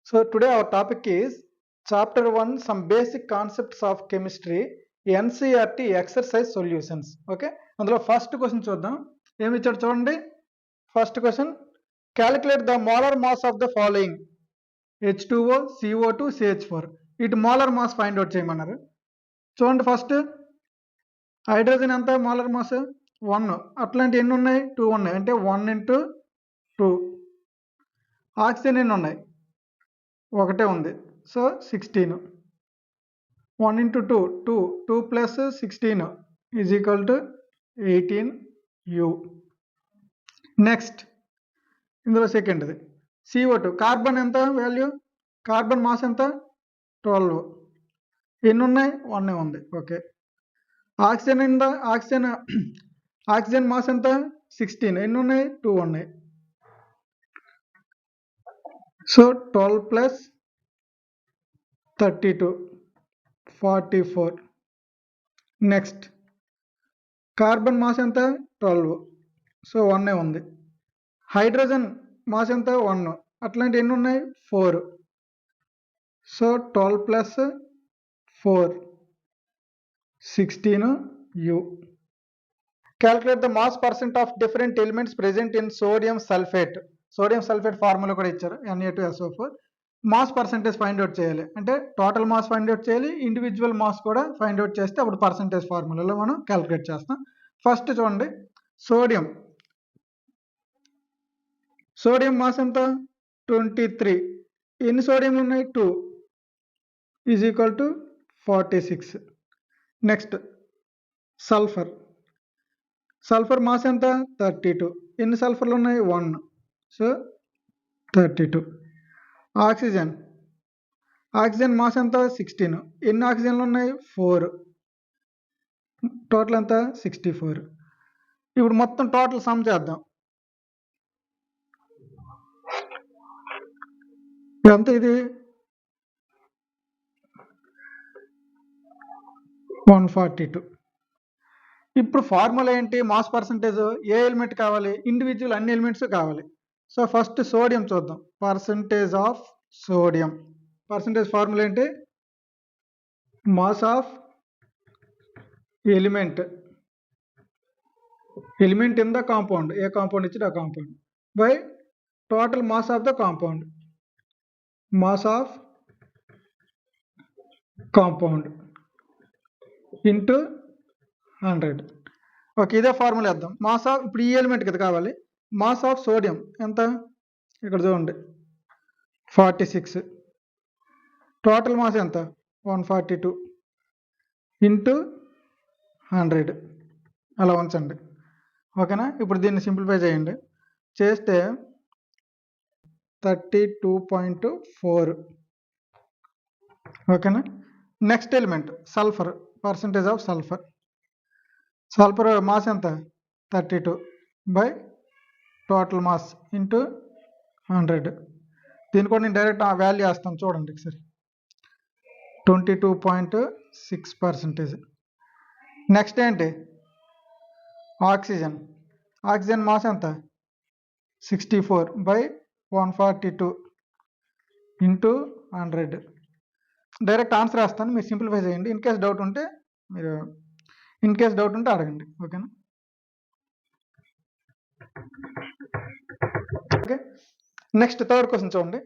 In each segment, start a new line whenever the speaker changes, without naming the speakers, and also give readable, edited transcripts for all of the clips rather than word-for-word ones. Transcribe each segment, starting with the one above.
So today our topic is chapter 1 some basic concepts of chemistry NCERT exercise solutions. Okay, అందులో first question చూద్దాం. ఏమి ఇచ్చాడు చూడండి. First question, calculate the molar mass of the following H2O CO2 CH4. ఇటు molar mass find out చేయమన్నారు. చూడండి, first hydrogen ఎంత molar mass 1, అట్లాంటి ఎన్ని ఉన్నాయి 2 ఉన్నాయి, అంటే 1 into 2. ఆక్సిజన్ ఎన్ని ఉన్నాయి, ఒకటే ఉంది, so 16. 1 into 2 2, 2 plus 16 is equal to 18U. Next ఇందులో సెకండ్ది CO2, కార్బన్ ఎంత వాల్యూ, కార్బన్ మాస్ ఎంత 12. ఎన్ని ఉన్నాయి, 1 ఉంది, ఓకే. ఆక్సిజన్ ఎంత, ఆక్సిజన్ మాస్ ఎంత 16, ఎన్ని ఉన్నాయి 2 ఉన్నాయి, so 12 plus 32 44. Next carbon mass ఎంత 12, సో 1 ఉంది. హైడ్రోజన్ మాస్ ఎంత 1, అట్లాంటి ఎన్ని ఉన్నాయి 4, so 12 plus 4 16U. Calculate the mass percent of different elements present in sodium sulphate. Sodium sulphate formula కూడా ఇచ్చారు, Na2SO4. Mass percentage find out చేయాలి, అంటే టోటల్ మాస్ ఫైండ్ అవుట్ చేయాలి, ఇండివిజువల్ మాస్ కూడా ఫైండ్ అవుట్ చేస్తే అప్పుడు పర్సెంటేజ్ ఫార్ములాలో మనం calculate చేస్తాం. ఫస్ట్ చూడండి, సోడియం మాస్ ఎంత 23, ఎన్ని సోడియంలు ఉన్నాయి 2 is equal to 46. Next sulphur mass ఎంత 32, ఎన్ని సల్ఫర్లు ఉన్నాయి 1, సో 32. ఆక్సిజన్ మాస్ ఎంత 16, ఎన్ని ఆక్సిజన్లు ఉన్నాయి 4, టోటల్ ఎంత 64. ఇప్పుడు మొత్తం టోటల్ సమ్ చేద్దాం. ఎంత ఇది 142. ఇప్పుడు ఫార్ములా ఏంటి, మాస్ పర్సంటేజ్ ఏ ఎలిమెంట్ కావాలి, ఇండివిజువల్ అన్ని ఎలిమెంట్స్ కావాలి. సో ఫస్ట్ సోడియం చూద్దాం. Percentage of sodium, percentage formula ఏంటి, mass of element in the compound, ఏ కాంపౌండ్ ఇచ్చి ఆ compound, by total mass of the compound, mass of compound into 100. Okay, ఇదే ఫార్ములా వేద్దాం. మాస్ ఆఫ్, ఇప్పుడు ఈ ఎలిమెంట్ కదా కావాలి, మాస్ ఆఫ్ సోడియం ఎంత, ఇక్కడ చూడండి 46, టోటల్ మాస్ ఎంత 142 ఇంటూ 100, అలా ఉంచండి. ఓకేనా, ఇప్పుడు దీన్ని సింప్లిఫై చేయండి, చేస్తే 32.4. ఓకేనా. Next element sulphur, percentage of sulphur mass ఎంత 32 బై టోటల్ మాస్ ఇంటూ 100. దీని కూడా నేను డైరెక్ట్ ఆ వాల్యూ వేస్తాను, చూడండి ఒకసారి, 22.6%. నెక్స్ట్ ఏంటి, ఆక్సిజన్ మాస్ ఎంత 64 బై 142 ఇంటూ 100. డైరెక్ట్ ఆన్సర్ వేస్తాను, మీరు సింప్లిఫై చేయండి. ఇన్ కేస్ డౌట్ ఉంటే అడగండి. ఓకేనా. ఓకే, నెక్స్ట్ థర్డ్ క్వశ్చన్ చూడండి.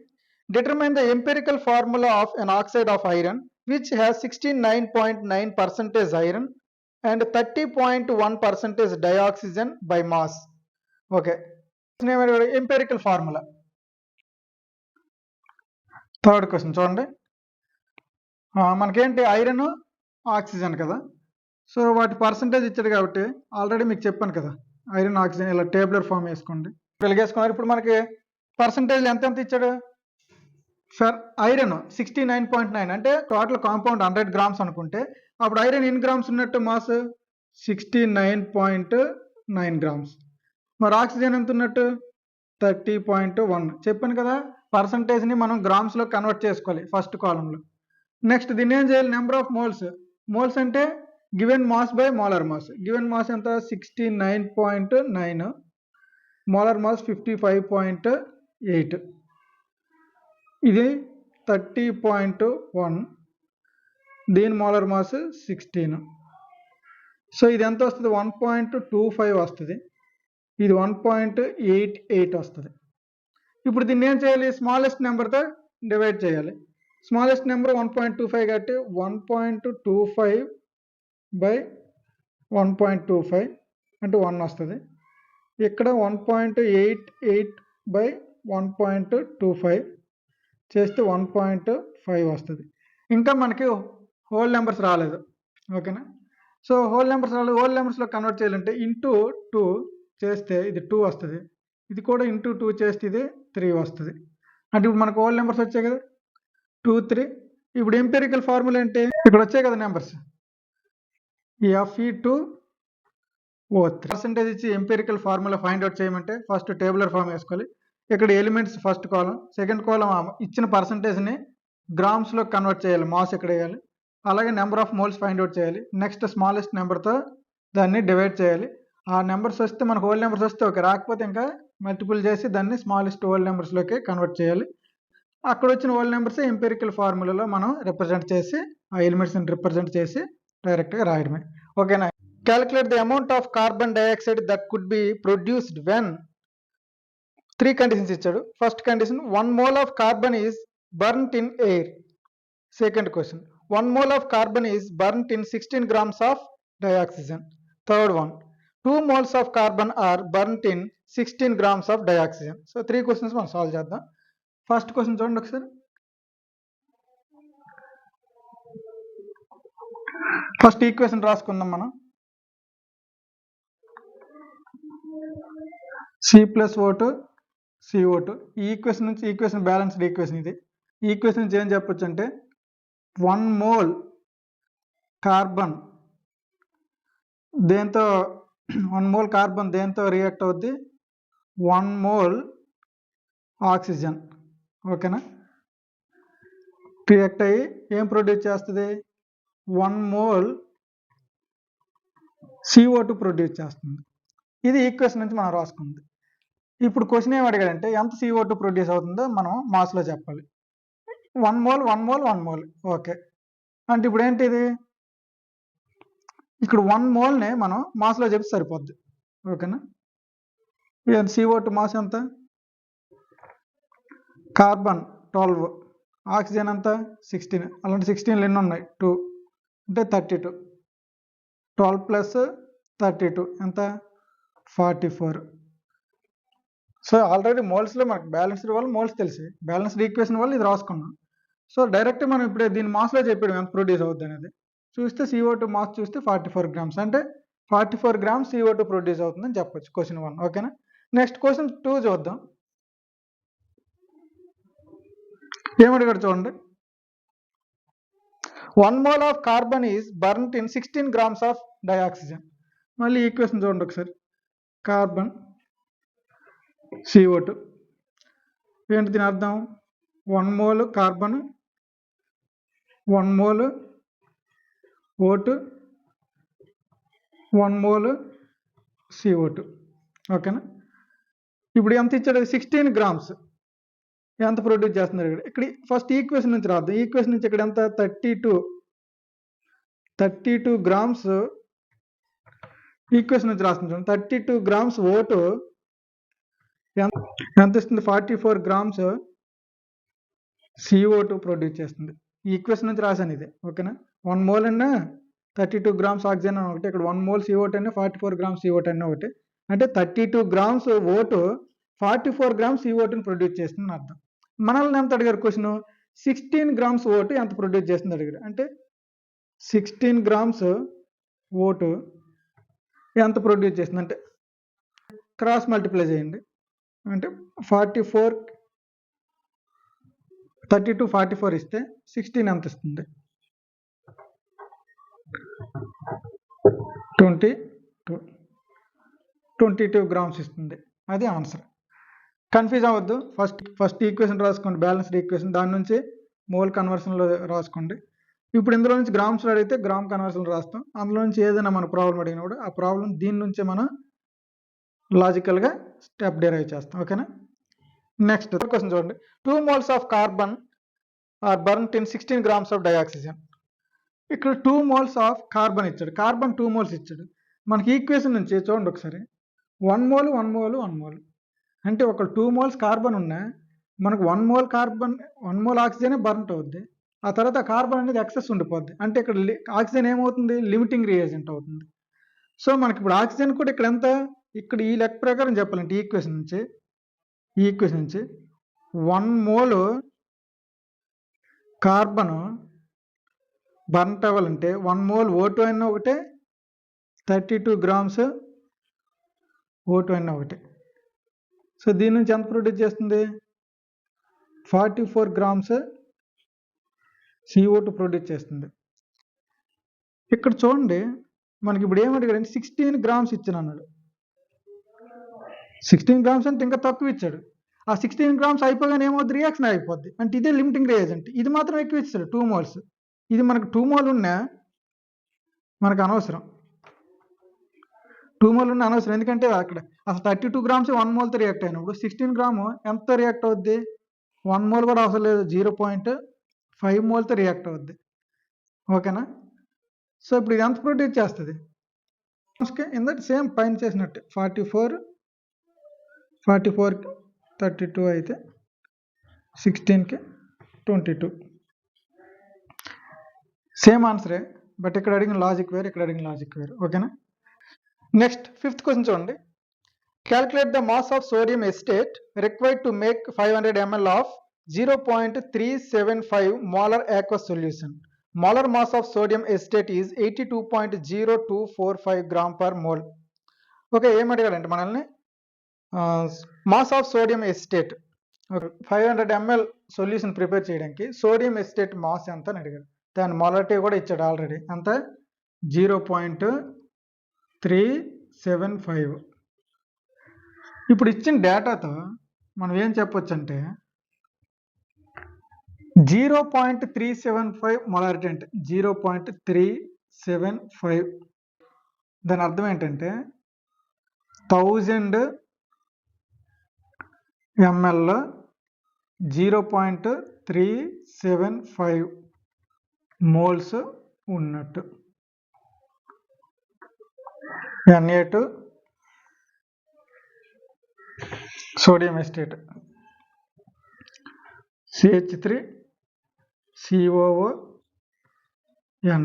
Determine the empirical formula of an oxide of iron which has 69.9% iron and 30.1% dioxygen by mass. Okay, empirical formula. Third question చూడండి, మనకేంటి iron oxygen కదా, so వాటి percentage ఇచ్చాడు కాబట్టి ఆల్రెడీ మీకు చెప్పాను కదా, ఐరన్ ఆక్సిజన్ ఇలా టేబులర్ ఫామ్ వేసుకోండి, వెలిగేసుకున్నారు. ఇప్పుడు మనకి పర్సంటేజ్ ఎంత ఇచ్చాడు, ఫర్ ఐరన్ 69.9, అంటే టోటల్ కాంపౌండ్ 100 grams అనుకుంటే అప్పుడు ఐరన్ ఎన్ని గ్రామ్స్ ఉన్నట్టు, మాస్ 69.9 grams. మరి ఆక్సిజన్ ఎంత ఉన్నట్టు 30.1. చెప్పాను కదా, పర్సంటేజ్ని మనం గ్రామ్స్లో కన్వర్ట్ చేసుకోవాలి ఫస్ట్ కాలంలో. నెక్స్ట్ దీన్ని ఏం చేయాలి, నెంబర్ ఆఫ్ మోల్స్ అంటే given mass by molar mass. Given mass ఎంత 69.9, మోలార్ మాస్ 55.8. ఇది 30.1, దీని మోలార్ మాస్ 16. సో ఇది ఎంత వస్తుంది? 1.25 వస్తుంది. ఇది 1.88 వస్తుంది. ఇప్పుడు దీన్ని ఏం చేయాలి? స్మాలెస్ట్ నెంబర్తో డివైడ్ చేయాలి. స్మాలెస్ట్ నెంబర్ 1.25 కాబట్టి 1.25 బై 1.25 అంటే 1 వస్తుంది. ఇక్కడ 1.88 బై 1.25 చేస్తే 1.5 వస్తుంది. ఇంకా మనకి హోల్ నెంబర్స్ రాలేదు. ఓకేనా? సో హోల్ నెంబర్స్ రాలేదు. హోల్ నెంబర్స్లో కన్వర్ట్ చేయాలంటే ఇంటూ 2 చేస్తే ఇది 2 వస్తుంది. ఇది కూడా ఇంటూ 2 చేస్తే ఇది 3 వస్తుంది. అంటే ఇప్పుడు మనకు హోల్ నెంబర్స్ వచ్చాయి కదా, 2, 3. ఇప్పుడు ఎంపెరికల్ ఫార్ములా అంటే ఇక్కడ వచ్చాయి కదా నెంబర్స్, Fe2O3 పర్సెంటేజ్ ఇచ్చి ఎంపెరికల్ ఫార్ములా ఫైండ్ అవుట్ చేయమంటే ఫస్ట్ టేబులర్ ఫామ్ వేసుకోవాలి. ఇక్కడ ఎలిమెంట్స్ ఫస్ట్ కాలం, సెకండ్ కాలం ఇచ్చిన పర్సెంటేజ్ని గ్రామ్స్లో కన్వర్ట్ చేయాలి, మాస్ ఇక్కడ వేయాలి. అలాగే number of moles find out చేయాలి. నెక్స్ట్ స్మాలెస్ట్ నెంబర్తో దాన్ని డివైడ్ చేయాలి. ఆ నెంబర్స్ వస్తే మనకు హోల్ నెంబర్స్ వస్తే ఓకే, రాకపోతే ఇంకా మల్టిపుల్ చేసి దాన్ని స్మాలెస్ట్ హోల్ నెంబర్స్లోకి కన్వర్ట్ చేయాలి. అక్కడ వచ్చిన హోల్ నెంబర్స్ ఎంపెరికల్ ఫార్ములాలో మనం రిప్రజెంట్ చేసి ఆ ఎలిమెంట్స్ని రిప్రజెంట్ చేసి డైరెక్ట్గా రాయడమే. ఓకేనా? Calculate the amount of carbon dioxide that could be produced when 3 conditions ఇచ్చాడు. First condition 1 mole of carbon is burnt in air. Second question 1 mole of carbon is burnt in 16 grams of dioxygen. Third one 2 moles of carbon are burnt in 16 grams of dioxygen. So 3 questions మనం solve చేద్దాం. First question చూడండి ఒకసారి. First equation రాసుకుందాం మనం. C+O2 CO2. ఈ equation నుంచి equation balanced equation ఇది. ఈ equation నుంచి ఏం చెప్పొచ్చు అంటే 1 mole కార్బన్ దేంతో 1 mole కార్బన్ దేంతో రియాక్ట్ అవుద్ది? 1 mole ఆక్సిజన్. ఓకేనా? రియాక్ట్ అయ్యి ఏం ప్రొడ్యూస్ చేస్తుంది? 1 mole CO2 ప్రొడ్యూస్ చేస్తుంది. ఇది ఈక్వేషన్ నుంచి మనం రాసుకుంది. ఇప్పుడు క్వశ్చన్ ఏం అడిగాడంటే ఎంత CO2 ప్రొడ్యూస్ అవుతుందో మనం మాస్లో చెప్పాలి. 1 mole 1 mole 1 mole. ఓకే, అంటే ఇప్పుడు ఏంటిది? ఇక్కడ 1 mole మనం మాస్లో చెప్తే సరిపోద్ది. ఓకేనా? CO2 మాస్ ఎంత? కార్బన్ 12, ఆక్సిజన్ ఎంత? 16. అలాంటి 16 ఎన్ని ఉన్నాయి? 2 అంటే 32. 12 ప్లస్ 32 ఎంత? 44. సో ఆల్రెడీ మోల్స్లో మనకు బ్యాలెన్స్డ్ వల్ల మోల్స్ తెలిసి బ్యాలెన్స్డ్ ఈక్వేషన్ వల్ల ఇది రాసుకున్నాం. సో డైరెక్ట్ మనం ఇప్పుడు దీని మాస్లో చెప్పాడు ఎంత ప్రొడ్యూస్ అవుతుంది అనేది. చూస్తే CO2 మాస్ చూస్తే 44 grams, అంటే 44 grams CO2 ప్రొడ్యూస్ అవుతుందని చెప్పొచ్చు క్వశ్చన్ 1. ఓకేనా? నెక్స్ట్ క్వశ్చన్ 2 చూద్దాం. ఏమడిగాడు చూడండి. 1 mole of carbon is burnt in 16 grams of dioxygen. మళ్ళీ ఈక్వేషన్ చూడండి ఒకసారి. కార్బన్ CO2 ఏంటి దీని అర్థం? 1 mole carbon, 1 mole O2, 1 mole CO2. ఓకేనా? ఇప్పుడు ఎంత ఇచ్చాడు? 16 grams ఎంత ప్రొడ్యూస్ చేస్తున్నారు ఇక్కడ. ఫస్ట్ ఈక్వేషన్ నుంచి రాద్దాం. ఈక్వేషన్ నుంచి ఇక్కడ ఎంత? 32 grams ఈక్వేషన్ నుంచి రాస్తుంది. 32 grams O2 ఎంత ఇస్తుంది? 44 grams CO2 ప్రొడ్యూస్ చేస్తుంది. ఈ ఈక్వేషన్ నుంచి రాశాను ఇది. ఓకేనా? 1 mole అన్నా 32 grams ఆక్సిజన్ అని ఒకటి, ఇక్కడ 1 mole CO2 అన్నా 44 grams CO2 అన్నా ఒకటి. అంటే 32 grams O2 44 grams CO2ని ప్రొడ్యూస్ చేస్తుంది అర్థం. మనల్ని ఎంత అడిగారు క్వశ్చన్? 16 grams O2 ఎంత ప్రొడ్యూస్ చేస్తుంది అడిగారు. అంటే 16 grams O2 ఎంత ప్రొడ్యూస్ చేస్తుంది అంటే క్రాస్ మల్టిప్లై చేయండి. అంటే 32 44 ఇస్తే 16 ఎంత ఇస్తుంది? 22 grams ఇస్తుంది. అది ఆన్సర్. కన్ఫ్యూజ్ అవ్వద్దు. ఫస్ట్ ఈక్వేషన్ రాసుకోండి, బ్యాలెన్స్డ్ ఈక్వేషన్. దాని నుంచి మోల్ కన్వర్షన్లో రాసుకోండి. ఇప్పుడు ఇందులో నుంచి గ్రామ్స్లో అడిగితే గ్రామ్ కన్వర్షన్లో రాస్తాం. అందులో నుంచి ఏదైనా మన ప్రాబ్లం అడిగినప్పుడు ఆ ప్రాబ్లం దీని నుంచే మనం లాజికల్గా స్టెప్ డిరైవ్ చేస్తాం. ఓకేనా? నెక్స్ట్ క్వశ్చన్ చూడండి. 2 moles of carbon are burnt in 16 grams of dioxygen. ఇక్కడ 2 moles ఆఫ్ కార్బన్ ఇచ్చాడు, కార్బన్ 2 moles ఇచ్చాడు. మనకి ఈక్వేషన్ నుంచి చూడండి ఒకసారి, 1 mole 1 mole 1 mole అంటే ఒక 2 moles కార్బన్ ఉన్నా మనకు 1 mole కార్బన్ 1 mole ఆక్సిజనే బర్న్ట్ అవుద్ది. ఆ తర్వాత కార్బన్ అనేది ఎక్సెస్ ఉండిపోద్ది. అంటే ఇక్కడ ఆక్సిజన్ ఏమవుతుంది, లిమిటింగ్ రియేజెంట్ అవుతుంది. సో మనకి ఇప్పుడు ఆక్సిజన్ కూడా ఇక్కడ ఎంత, ఇక్కడ ఈ లెక్క ప్రకారం చెప్పాలంటే ఈ ఈక్వేషన్ నుంచి 1 mole కార్బన్ బర్న్ట్ అవ్వాలంటే 1 mole O2 అయినా ఒకటే, 32 grams O2 అయినా ఒకటే. సో దీని నుంచి ఎంత ప్రొడ్యూస్ చేస్తుంది, 44 grams CO2 ప్రొడ్యూస్ చేస్తుంది. ఇక్కడ చూడండి మనకి ఇప్పుడు ఏమడిగాడు, 16 grams ఇచ్చాను అన్నాడు. 16 grams అంటే ఇంకా తక్కువ ఇచ్చాడు. ఆ 16 grams అయిపోగానే ఏమవుద్ది, రియాక్షన్ అయిపోద్ది. అంటే ఇదే లిమిటింగ్ రియేజెంట్. ఇది మాత్రం ఎక్కువ ఇచ్చాడు 2 moles. ఇది మనకు 2 mole ఉన్నా మనకు అనవసరం, 2 mole ఉన్న అనవసరం. ఎందుకంటే అక్కడ అసలు 32 grams 1 mole తో రియాక్ట్ అయినప్పుడు 16 grams ఎంత రియాక్ట్ అవుద్ది, 1 mole కూడా అవసరం లేదు, 0.5 mole తో రియాక్ట్ అవుద్ది. ఓకేనా. సో ఇప్పుడు ఇది ఎంత ప్రొడ్యూస్ చేస్తుంది, ఇందటి సేమ్ పైన చేసినట్టు 44 32 అయితే 16కి 22 సేమ్ ఆన్సరే. బట్ ఇక్కడ అడిగిన లాజిక్ వేరు, ఇక్కడ అడిగిన లాజిక్ వేరు. ఓకేనా. నెక్స్ట్ 5th క్వశ్చన్ చూడండి. Calculate the mass of sodium acetate required to make 500 ml of 0.375 molar aqueous solution. Molar mass of sodium acetate is 82.0245 gram per mole. Okay, ఏమడిగాడంటే మనల్ని mass of sodium acetate 500 ml solution prepare చేయడానికి sodium acetate mass ఎంత అని అడిగాడు. దాని molarity కూడా ఇచ్చాడు already, అంత 0.375. ఇప్పుడు ఇచ్చిన డేటాతో మనం ఏం చెప్పొచ్చు అంటే 0.375 మొలారిటీ అంటే 0.375 దాని అర్థం ఏంటంటే 1000 ml 0.375 మోల్స్ ఉన్నట్టు. Na2 sodium estate, CH3 COO Na.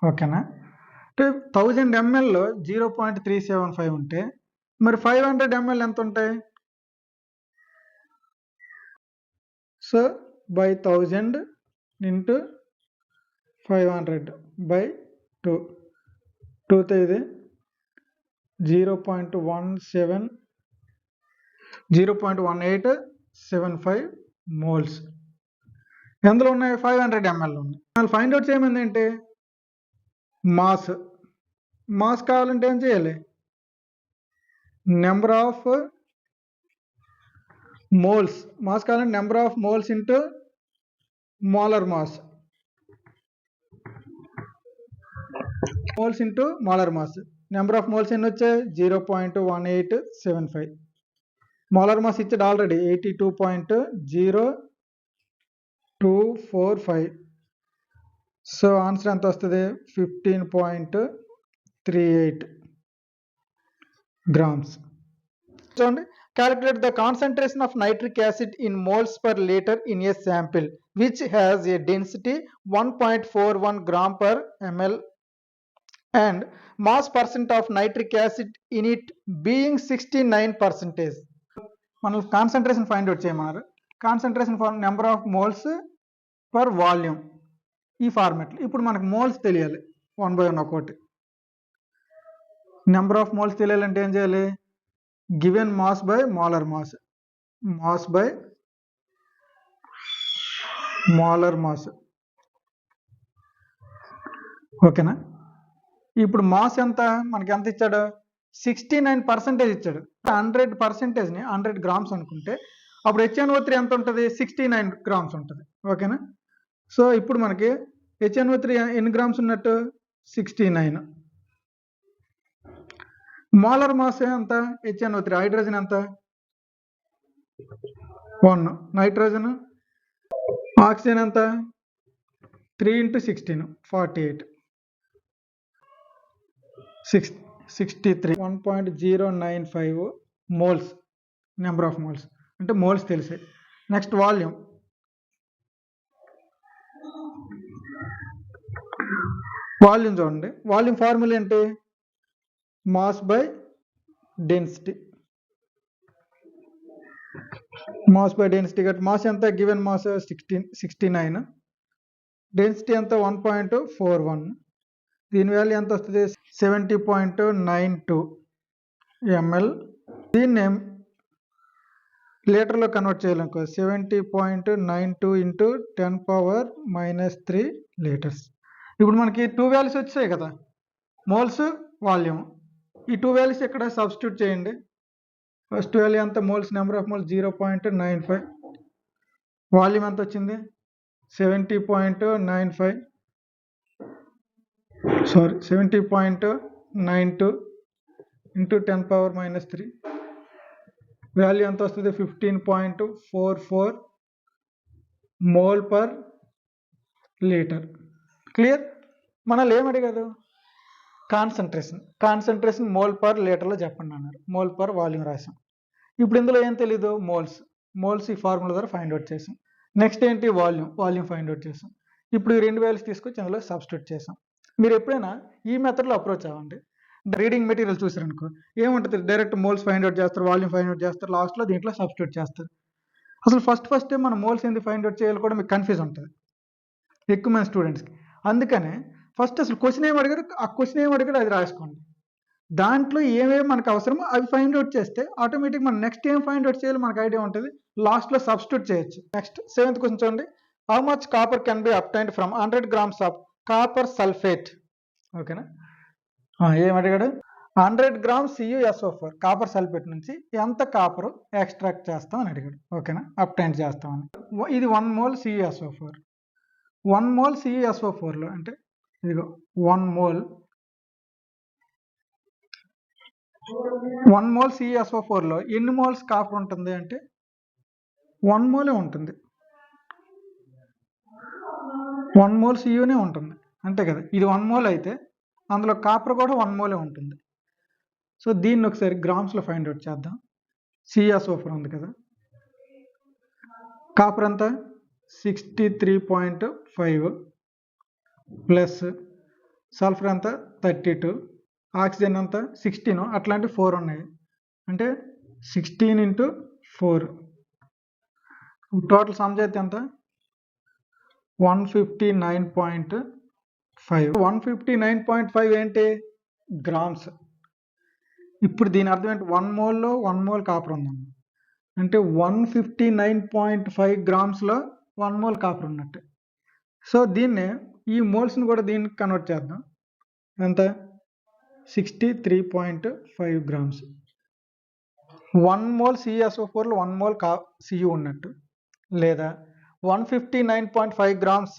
ఓకేనా. అంటే 1000 ml 0.375 ఉంటే మరి 500 ml ఎంత ఉంటాయి, సో by 1000 into 500 by 2 తో ఇది 0.1875 మోల్స్ ఎందులో ఉన్నాయి, 500 ml ఉన్నాయి. వాళ్ళు ఫైండ్ అవుట్ చేయమంది ఏంటి, మాస్ కావాలంటే ఏం చేయాలి, నెంబర్ ఆఫ్ మోల్స్, మాస్ కావాలంటే number of moles into molar mass, moles into molar mass. Number of moles ఎన్ని వచ్చాయి, 0.1875. మోలార్ మాస్ ఇచ్చాడు ఆల్రెడీ 82.0245. సో ఆన్సర్ ఎంత వస్తుంది, 15.38 grams. చూడండి, calculate the concentration of nitric acid in moles per liter in a sample which has a density 1.41 gram per ml and mass percent of nitric acid in it being 69%. మనం concentration find out చేయమన్నారు. Concentration for number of moles per volume ఈ ఫార్మెట్లో. ఇప్పుడు మనకు moles తెలియాలి 1/1 ఒక్కోటి. Number of moles తెలియాలంటే ఏం చేయాలి, given mass by molar mass, mass by molar mass. ఓకేనా. ఇప్పుడు మాస్ ఎంత, మనకి ఎంత ఇచ్చాడు, 69% ఇచ్చాడు. 100%ని 100 grams అనుకుంటే అప్పుడు HNO3 ఎంత ఉంటుంది, 69 grams ఉంటుంది. ఓకేనా. సో ఇప్పుడు మనకి HNO3 ఎన్ని గ్రామ్స్ ఉన్నట్టు, 69. మోలార్ మాస్ ఎంత, HNO3 హైడ్రోజన్ ఎంత, 1, నైట్రోజన్ ఆక్సిజన్ ఎంత 3 × 16 48 63 1.095 మోల్స్ నెంబర్ ఆఫ్ మోల్స్ అంటే మోల్స్ తెలిసే. నెక్స్ట్ వాల్యూమ్ చూడండి. వాల్యూమ్ ఫార్ములా ఏంటి? Mass by density. Mass by density కాబట్టి మాస్ ఎంత? గివెన్ మాస్ 69, డెన్సిటీ ఎంత? 1.41, దీని వాల్యూ ఎంత వస్తుంది? 70.92 ml. దీన్ని లీటర్లో కన్వర్ట్ చేయాలనుకో 70.92 × 10⁻³ లీటర్స్. ఇప్పుడు మనకి 2 వాల్యూస్ వచ్చాయి కదా, మోల్స్ వాల్యూమ్. ఈ 2 వాల్యూస్ ఇక్కడ సబ్స్టిట్యూట్ చేయండి. ఫస్ట్ వాల్యూ ఎంత? Moles number of moles 0.95, volume ఎంత వచ్చింది? 70.95 70.92 × 10⁻³ వాల్యూ ఎంత వస్తుంది? 15.44 మోల్ పర్ లీటర్. క్లియర్? మనల్ని ఏమడిగారు? కాన్సన్ట్రేషన్ మోల్ పర్ లీటర్లో చెప్పండి అన్నారు. మోల్ పర్ వాల్యూమ్ రాసాం. ఇప్పుడు ఇందులో ఏం తెలీదు? మోల్స్ ఈ ఫార్ములా ద్వారా ఫైండ్ అవుట్ చేసాం. నెక్స్ట్ ఏంటి? వాల్యూమ్ ఫైండ్ అవుట్ చేసాం. ఇప్పుడు ఈ 2 వాల్యూస్ తీసుకొచ్చి అందులో సబ్స్టిట్యూట్ చేసాం. మీరు ఎప్పుడైనా ఈ మెథడ్లో అప్రోచ్ అవ్వండి. రీడింగ్ మెటీరియల్ చూసారనుకో ఏముంటుంది? డైరెక్ట్ మోల్స్ ఫైండ్ అవుట్ చేస్తారు, వాల్యూమ్ ఫైండ్ అవుట్ చేస్తారు, లాస్ట్లో దీంట్లో సబ్స్టిట్యూట్ చేస్తారు. అసలు ఫస్ట్ మనం మోల్స్ ఎందుకు ఫైండ్ అవుట్ చేయాలి కూడా మీకు కన్ఫ్యూజ్ ఉంటుంది ఎక్కువ మంది స్టూడెంట్స్కి. అందుకనే ఫస్ట్ అసలు క్వశ్చన్ ఏం అడిగారు, ఆ క్వశ్చన్ ఏం అడిగారు అది రాసుకోండి. దాంట్లో ఏమేమి మనకు అవసరమో అవి ఫైండ్ అవుట్ చేస్తే ఆటోమేటిక్ మనం నెక్స్ట్ ఏం ఫైండ్ అవుట్ చేయాలో మనకు ఐడియా ఉంటుంది. లాస్ట్లో సబ్స్టిట్యూట్ చేయొచ్చు. నెక్స్ట్ 7th క్వశ్చన్ చూడండి. How much copper can be obtained from 100 grams of copper sulphate? ఓకేనా? ఏం అడిగాడు? 100 grams CuSO4 కాపర్ సల్ఫేట్ నుంచి ఎంత కాపర్ ఎక్స్ట్రాక్ట్ చేస్తాం అని అడిగాడు. ఓకేనా? అబ్టైన్ చేస్తామని. ఇది 1 mole CuSO4. 1 mole CuSO4లో అంటే ఇదిగో 1 mole CuSO4లో ఎన్ని మోల్స్ కాపర్ ఉంటుంది అంటే 1 mole ఉంటుంది. 1 mole Cuనే ఉంటుంది అంతే కదా. ఇది 1 mole అయితే అందులో కాపర్ కూడా 1 mole ఉంటుంది. సో దీన్ని ఒకసారి గ్రామ్స్లో ఫైండ్ అవుట్ చేద్దాం. CuSO4 ఉంది కదా, కాపర్ ఎంత? 63.5 ప్లస్ సల్ఫర్ ఎంత? 32, ఆక్సిజన్ ఎంత? 16, అట్లాంటి 4 ఉన్నాయి అంటే 16 × 4 టోటల్ సమ్ చేస్తే ఎంత? 159.5. 159.5 ఏంటి? గ్రామ్స్. ఇప్పుడు దీని అర్థం ఏంటి? 1 మోల్లో 1 mole కాపర్ ఉందన్న అంటే 159.5 గ్రామ్స్లో 1 mole కాపర్ ఉన్నట్టు. సో దీన్ని ఈ మోల్స్ని కూడా దీనికి కన్వర్ట్ చేద్దాం. ఎంత? 63.5 grams. 1 mole CuSO4లో 1 mole Cu ఉన్నట్టు, లేదా 159.5 grams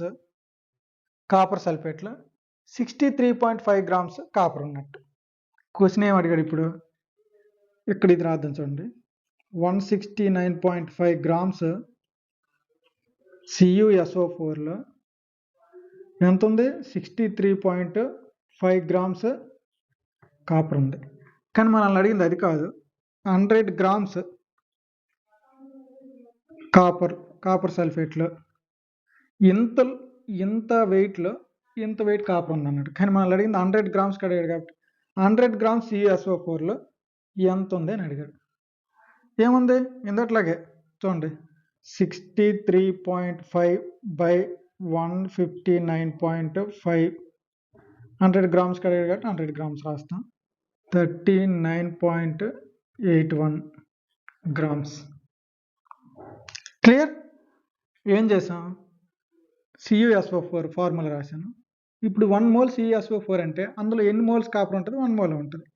కాపర్ సల్ఫేట్లో 63.5 grams కాపర్ ఉన్నట్టు. క్వశ్చన్ ఏం అడిగాడు ఇప్పుడు? ఇక్కడ ఇది రాద్దాం చూడండి. 169.5 grams CuSO4లో ఎంత ఉంది? 63.5 grams కాపర్ ఉంది. కానీ మనల్ని అడిగింది అది కాదు. 100 grams కాపర్ సల్ఫేట్లో ఇంత వెయిట్లో ఇంత వెయిట్ కాపర్ ఉంది అన్నాడు. కానీ మనల్ని అడిగింది 100 grams అడిగాడు కాబట్టి 100 grams CuSO4లో ఎంత ఉంది అని అడిగాడు. ఏముంది? ఇందట్లాగే చూడండి 63.5 by 159.5 100 grams అడిగాడు కాబట్టి 100 grams రాస్తాం. 39.81 grams. క్లియర్? ఏం చేసాం? CuSO4 ఫార్ములా రాశాను. ఇప్పుడు 1 mole CuSO4 అంటే అందులో ఎన్ని మోల్స్ కాపర్ ఉంటుంది? 1 mole ఉంటుంది.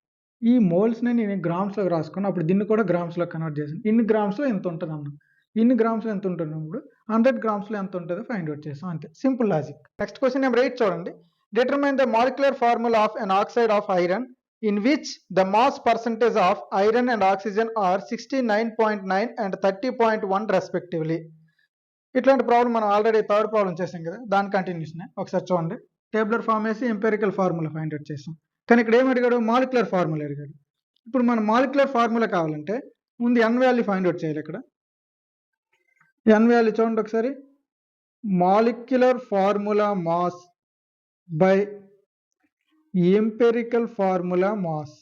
ఈ మోల్స్ని నేను గ్రామ్స్లో రాసుకున్నాను. అప్పుడు దీన్ని కూడా గ్రామ్స్లో కన్వర్ట్ చేశాను. ఇన్ని గ్రామ్స్లో ఎంత ఉంటుంది అన్న, ఇన్ని గ్రామ్స్లో ఎంత ఉంటున్నప్పుడు 100 గ్రామ్స్లో ఎంత ఉంటుందో ఫైండ్ అవుట్ చేసాం అంతే. Simple logic. Next question number 8 చూడండి. Determine the molecular formula of an oxide of iron in which the mass percentage of iron and oxygen are 69.9 and 30.1 respectively. ఇట్లాంటి ప్రాబ్లం మనం ఆల్రెడీ థర్డ్ ప్రాబ్లం చేసాం కదా, దాని continuation. ఒకసారి చూడండి. Tabular form వేసి empirical formula find out చేసాం. కానీ ఇక్కడ ఏం అడిగాడు? మాలిక్యులర్ ఫార్ములా అడిగాడు. ఇప్పుడు మన మాలిక్యులర్ ఫార్ములా కావాలంటే ముందు ఎన్ వాల్యూ ఫైండ్ అవుట్ చేయాలి. ఇక్కడ ఎన్ వాల్యూ చూడండి ఒకసారి. Molecular formula mass by empirical formula mass.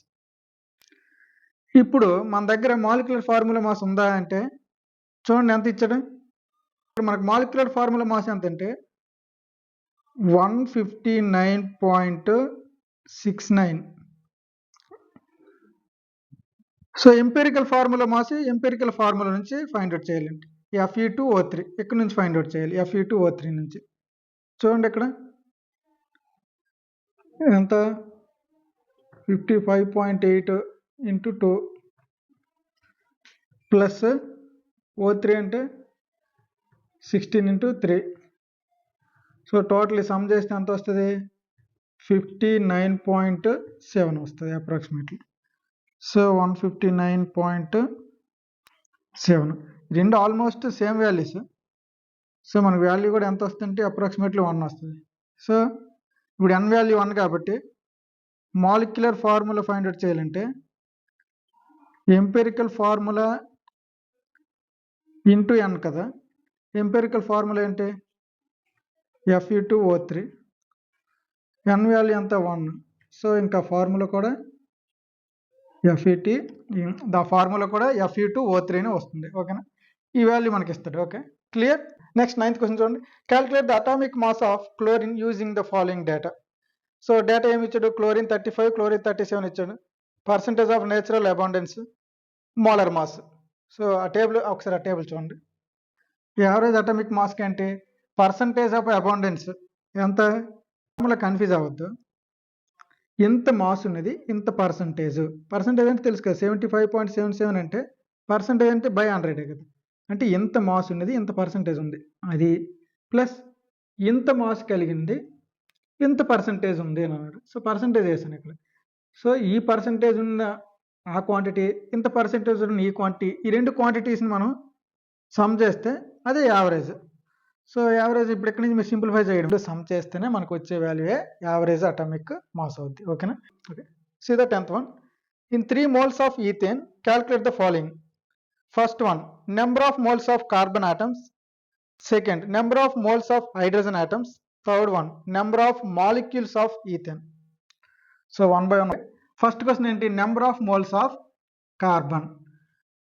ఇప్పుడు మన దగ్గర మాలిక్యులర్ ఫార్ములా మాస్ ఉందా అంటే చూడండి ఎంత ఇచ్చాడు. ఇప్పుడు మనకు మాలిక్యులర్ ఫార్ములా మాస్ ఎంత అంటే 159.69. So empirical formula mass empirical formula నుంచి ఫైండ్ అవుట్ చేయాలండి. Fe2O3 ఇక్కడ నుంచి ఫైండ్ అవుట్ చేయాలి. Fe2O3 నుంచి చూడండి ఇక్కడ ఎంత 55.8 × 2 ప్లస్ O3 అంటే 16 × 3. సో టోటల్ సమ్ చేస్తే ఎంత వస్తుంది? 59.7 వస్తుంది అప్రాక్సిమేట్లీ. సో 159.7 రెండు ఆల్మోస్ట్ సేమ్ వాల్యూస్. సో మనకు వాల్యూ కూడా ఎంత వస్తుందంటే అప్రాక్సిమేట్లీ 1 వస్తుంది. సో ఇప్పుడు ఎన్ వాల్యూ 1 కాబట్టి మాలిక్యులర్ ఫార్ములా ఫైండ్ అవుట్ చేయాలంటే ఎంపెరికల్ ఫార్ములా ఇంటూ ఎన్ కదా. ఎంపెరికల్ ఫార్ములా ఏంటి? Fe2O3. ఎన్ వాల్యూ ఎంత? 1. సో ఇంకా ఫార్ములా కూడా Fe2O3 అని వస్తుంది. ఓకేనా? ఈ వాల్యూ మనకి ఇస్తాడు. Okay, clear. Next 9th question చూడండి. Calculate the atomic mass of chlorine using the following data. So data ఏమి ఇచ్చాడు? క్లోరిన్ 35, క్లోరిన్ 37 ఇచ్చాడు. Percentage of natural abundance, molar mass. So ఆ టేబుల్ ఒకసారి ఆ టేబుల్ చూడండి. యావరేజ్ అటామిక్ మాస్ ఏంటి? Percentage of abundance ఎంత? ఫార్ములా కన్ఫ్యూజ్ అవ్వద్దు. ఎంత మాస్ ఉన్నది, ఇంత పర్సంటేజ్. పర్సంటేజ్ అంటే తెలుసు కదా, 75.77 అంటే పర్సంటేజ్ అంటే బై 100 కదా. అంటే ఎంత మాస్ ఉన్నది, ఇంత పర్సంటేజ్ ఉంది అది, ప్లస్ ఇంత మాస్ కలిగింది, ఇంత పర్సంటేజ్ ఉంది అని అన్నాడు. సో పర్సంటేజ్ వేసాను ఇక్కడ. సో ఈ పర్సంటేజ్ ఉన్న ఆ క్వాంటిటీ, ఇంత పర్సంటేజ్ ఉన్న ఈ క్వాంటిటీ, ఈ రెండు క్వాంటిటీస్ని మనం సమ్ చేస్తే అదే యావరేజ్. సో యావరేజ్ ఇప్పుడు ఎక్కడి నుంచి మీరు సింప్లిఫై చేయడం, సమ్ చేస్తేనే మనకు వచ్చే వాల్యూయే యావరేజ్ అటామిక్ మాస్ అవుద్ది. ఓకేనా? Okay, see the 10th one. In 3 moles of ethane, calculate the following. First one, number of moles of carbon atoms. Second, number of moles of hydrogen atoms. Third one, number of molecules of ethane. So one by one. First question ఏంటి? Number of moles of carbon.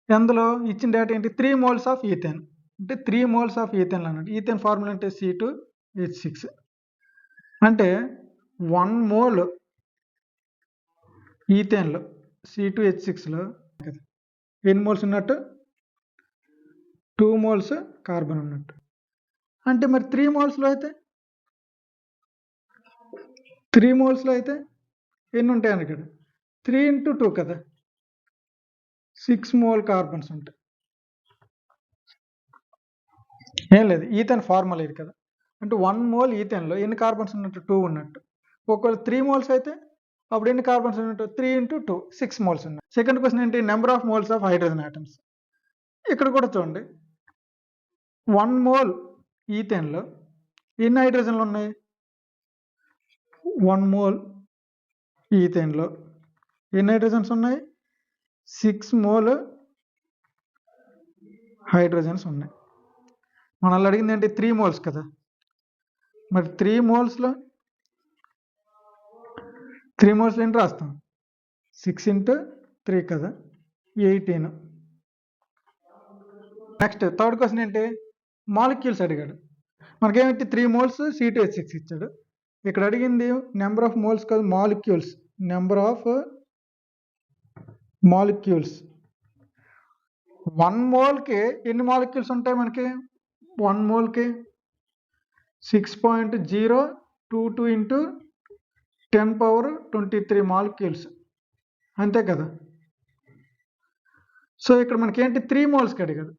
అందులో ఇచ్చిన data ఏంటి? 3 moles of ethane. అంటే 3 moles of ethane అన్నట్టు. Ethane formula అంటే C2H6. అంటే 1 mole ఈథేన్లో C2H6లో ఎన్ని moles ఉన్నట్టు? 2 moles కార్బన్ ఉన్నట్టు. అంటే మరి 3 మోల్స్లో అయితే ఎన్ని ఉంటాయని ఇక్కడ 3 × 2 కదా, 6 mole కార్బన్స్ ఉంటాయి. ఏం లేదు, ఈథేన్ ఫార్ములా ఇది కదా. అంటే 1 mole ఈథేన్లో ఎన్ని కార్బన్స్ ఉన్నట్టు? 2 ఉన్నట్టు. ఒకవేళ 3 moles అయితే అప్పుడు ఎన్ని కార్బన్స్ ఉన్నట్టు? 3 × 2 6 moles ఉన్నాయి. సెకండ్ క్వశ్చన్ ఏంటి? Number of moles of hydrogen atoms. ఇక్కడ కూడా చూడండి, 1 mole ఈథేన్లో ఎన్ని హైడ్రోజన్లు ఉన్నాయి? 1 mole ఈథేన్లో ఎన్ని హైడ్రోజన్స్ ఉన్నాయి? 6 mole హైడ్రోజన్స్ ఉన్నాయి. మనల్ని అడిగింది ఏంటి? 3 moles కదా. మరి 3 molesలో ఏంటి రాస్తాం? 6 × 3 కదా, 18. నెక్స్ట్ థర్డ్ క్వశ్చన్ ఏంటి? మాలిక్యూల్స్ అడిగాడు. మనకేమిటి? 3 moles C2H6 ఇచ్చాడు. ఇక్కడ అడిగింది నెంబర్ ఆఫ్ మోల్స్ కాదు, మాలిక్యూల్స్. Number of molecules. 1 moleకి ఎన్ని మాలిక్యూల్స్ ఉంటాయి మనకి? 1 moleకి 6.022 × 10⁻23 మాలిక్యూల్స్, అంతే కదా. సో ఇక్కడ మనకేంటి? 3 molesకి అడిగాడు.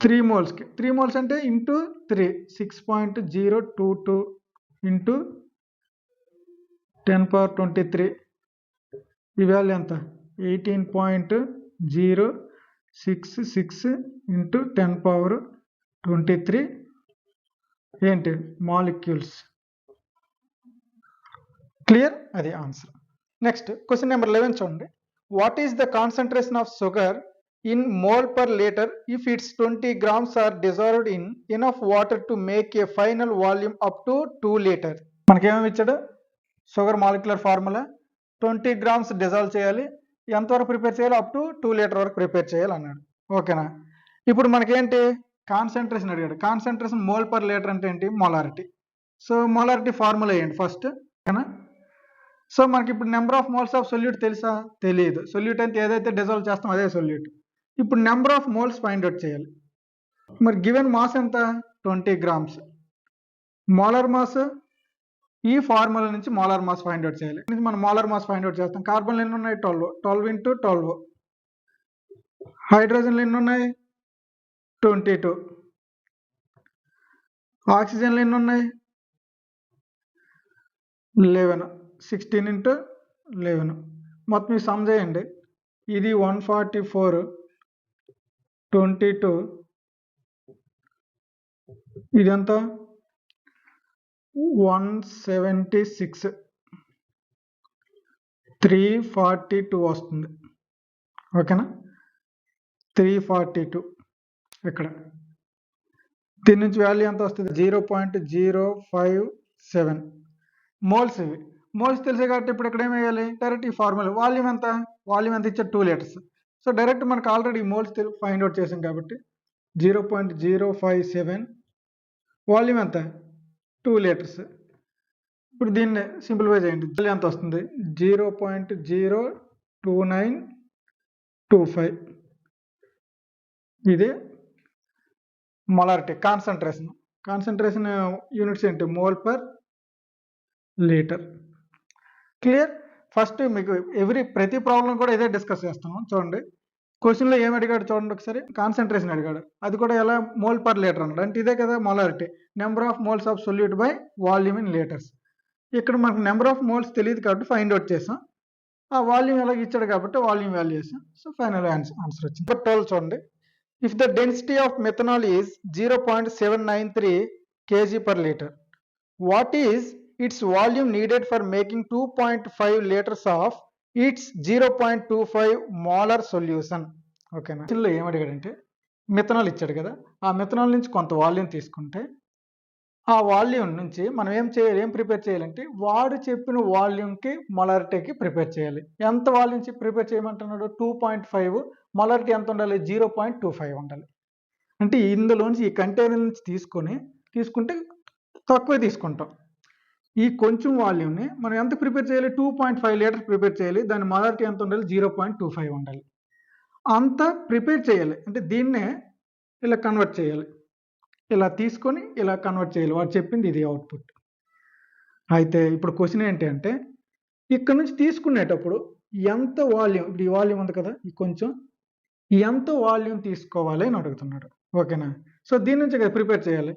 3 molesకి 3 moles అంటే ఇంటూ 3, 6.022 × 10⁻23. ఈ వాల్యూ ఎంత? 18.066 × 10⁻23. 23 ఏంటి మాలిక్యూల్స్. క్లియర్? అది ఆన్సర్. నెక్స్ట్ క్వశ్చన్ నెంబర్ 11 చూడండి. What is the concentration of sugar in mole per litre if it's 20 grams are dissolved in enough water to make a final volume up to 2 litre. మనకేమేమి ఇచ్చాడు? Sugar molecular formula 20 grams dissolve చేయాలి, ఎంతవరకు prepare చేయాలి? Up to 2 litre వరకు prepare చేయాలి అన్నాడు. ఓకేనా? ఇప్పుడు మనకేంటి కాన్సన్ట్రేషన్ అడిగాడు. కాన్సన్ట్రేషన్ మోల్ పర్ లీటర్ అంటే ఏంటి? మొలారిటీ. సో మొలారిటీ ఫార్ములా ఏంటి ఫస్ట్? ఓకేనా? సో మనకి ఇప్పుడు number of moles of solute తెలుసా? తెలియదు. సొల్యూట్ అంటే ఏదైతే డిజాల్వ్ చేస్తామో అదే సొల్యూట్. ఇప్పుడు number of moles find out చేయాలి. మరి గివెన్ మాస్ ఎంత? 20 grams. మోలార్ మాస్ ఈ ఫార్ములా నుంచి మోలార్ మాస్ ఫైండ్ అవుట్ చేయాలి. మనం మోలార్ మాస్ ఫైండ్ అవుట్ చేస్తాం. కార్బన్లు ఎన్ని ఉన్నాయి? 12. 12 into 12. హైడ్రోజన్లు ఎన్ని ఉన్నాయి? 22. ఆక్సిజన్లు ఎన్ని ఉన్నాయి? 11. 16 into 11. మొత్తం ఈ సమ్ చేయండి. ఇది 144, 22, ఇదంతా 176, 342 వస్తుంది. ఓకేనా? 342 ఇక్కడ. దీని నుంచి వాల్యూ ఎంత వస్తుంది? 0.057 మోల్స్. ఇవి మోల్స్ తెలిసే కాబట్టి ఇప్పుడు ఇక్కడ ఏం వేయాలి? డైరెక్ట్ ఈ ఫార్ములా. వాల్యూమ్ ఎంత? వాల్యూమ్ ఎంత ఇచ్చారు? 2 liters. సో డైరెక్ట్ మనకు ఆల్రెడీ మోల్స్ ఫైండ్ అవుట్ చేసాం కాబట్టి 0.057 వాల్యూమ్ ఎంత? 2 liters. ఇప్పుడు దీన్ని సింప్లిఫై చేయండి. ఎంత వస్తుంది? 0.02925. ఇది మొలారిటీ కాన్సన్ట్రేషన్. కాన్సన్ట్రేషన్ యూనిట్స్ ఏంటి? Mole per litre. Clear? First మీకు ప్రతి ప్రాబ్లం కూడా ఇదే డిస్కస్ చేస్తాము. చూడండి క్వశ్చన్లో ఏమి అడిగాడు చూడండి ఒకసారి. కాన్సన్ట్రేషన్ అడిగాడు. అది కూడా ఎలా? మోల్ పర్ లీటర్ అన్నాడు. అంటే ఇదే కదా molarity. Number of moles of solute by volume in litres. ఇక్కడ మనకు నెంబర్ ఆఫ్ మోల్స్ తెలియదు కాబట్టి ఫైండ్ అవుట్ చేసాం. ఆ వాల్యూమ్ ఎలాగ ఇచ్చాడు కాబట్టి వాల్యూమ్ వాల్యూ చేసాం. సో ఫైనల్ ఆన్సర్ వచ్చింది. 12 చూడండి. If the density of methanol is 0.793 kg per liter, what is its volume needed for making 2.5 liters of its 0.25 molar solution? ఓకేనా? ఇందులో ఏం అడిగాడంటే మెథనాల్ ఇచ్చాడు కదా, ఆ మెథనాల్ నుంచి కొంత వాల్యూమ్ తీసుకుంటే ఆ వాల్యూమ్ నుంచి మనం ఏం చేయాలి? ఏం ప్రిపేర్ చేయాలంటే వాడు చెప్పిన వాల్యూమ్కి మొలారిటీకి ప్రిపేర్ చేయాలి. ఎంత వాల్యూమ్ ప్రిపేర్ చేయమంటున్నాడు? 2.5. మొలారిటీ ఎంత ఉండాలి? 0.25 ఉండాలి. అంటే ఇందులోంచి ఈ కంటైనర్ నుంచి తీసుకుంటే తక్కువే తీసుకుంటాం. ఈ కొంచెం వాల్యూమ్ని మనం ఎంత ప్రిపేర్ చేయాలి? 2.5 లీటర్ ప్రిపేర్ చేయాలి. దాని మొలారిటీ ఎంత ఉండాలి? 0.25 ఉండాలి. అంత ప్రిపేర్ చేయాలి. అంటే దీన్నే ఇలా కన్వర్ట్ చేయాలి. ఇలా తీసుకొని ఇలా కన్వర్ట్ చేయాలి. వాడు చెప్పింది ఇది అవుట్పుట్. అయితే ఇప్పుడు క్వశ్చన్ ఏంటి అంటే ఇక్కడ నుంచి తీసుకునేటప్పుడు ఎంత వాల్యూమ్, ఇప్పుడు ఈ వాల్యూమ్ ఉంది కదా, ఈ కొంచెం ఎంత వాల్యూమ్ తీసుకోవాలి అని అడుగుతున్నాడు. ఓకేనా? సో దీని నుంచి కదా ప్రిపేర్ చేయాలి.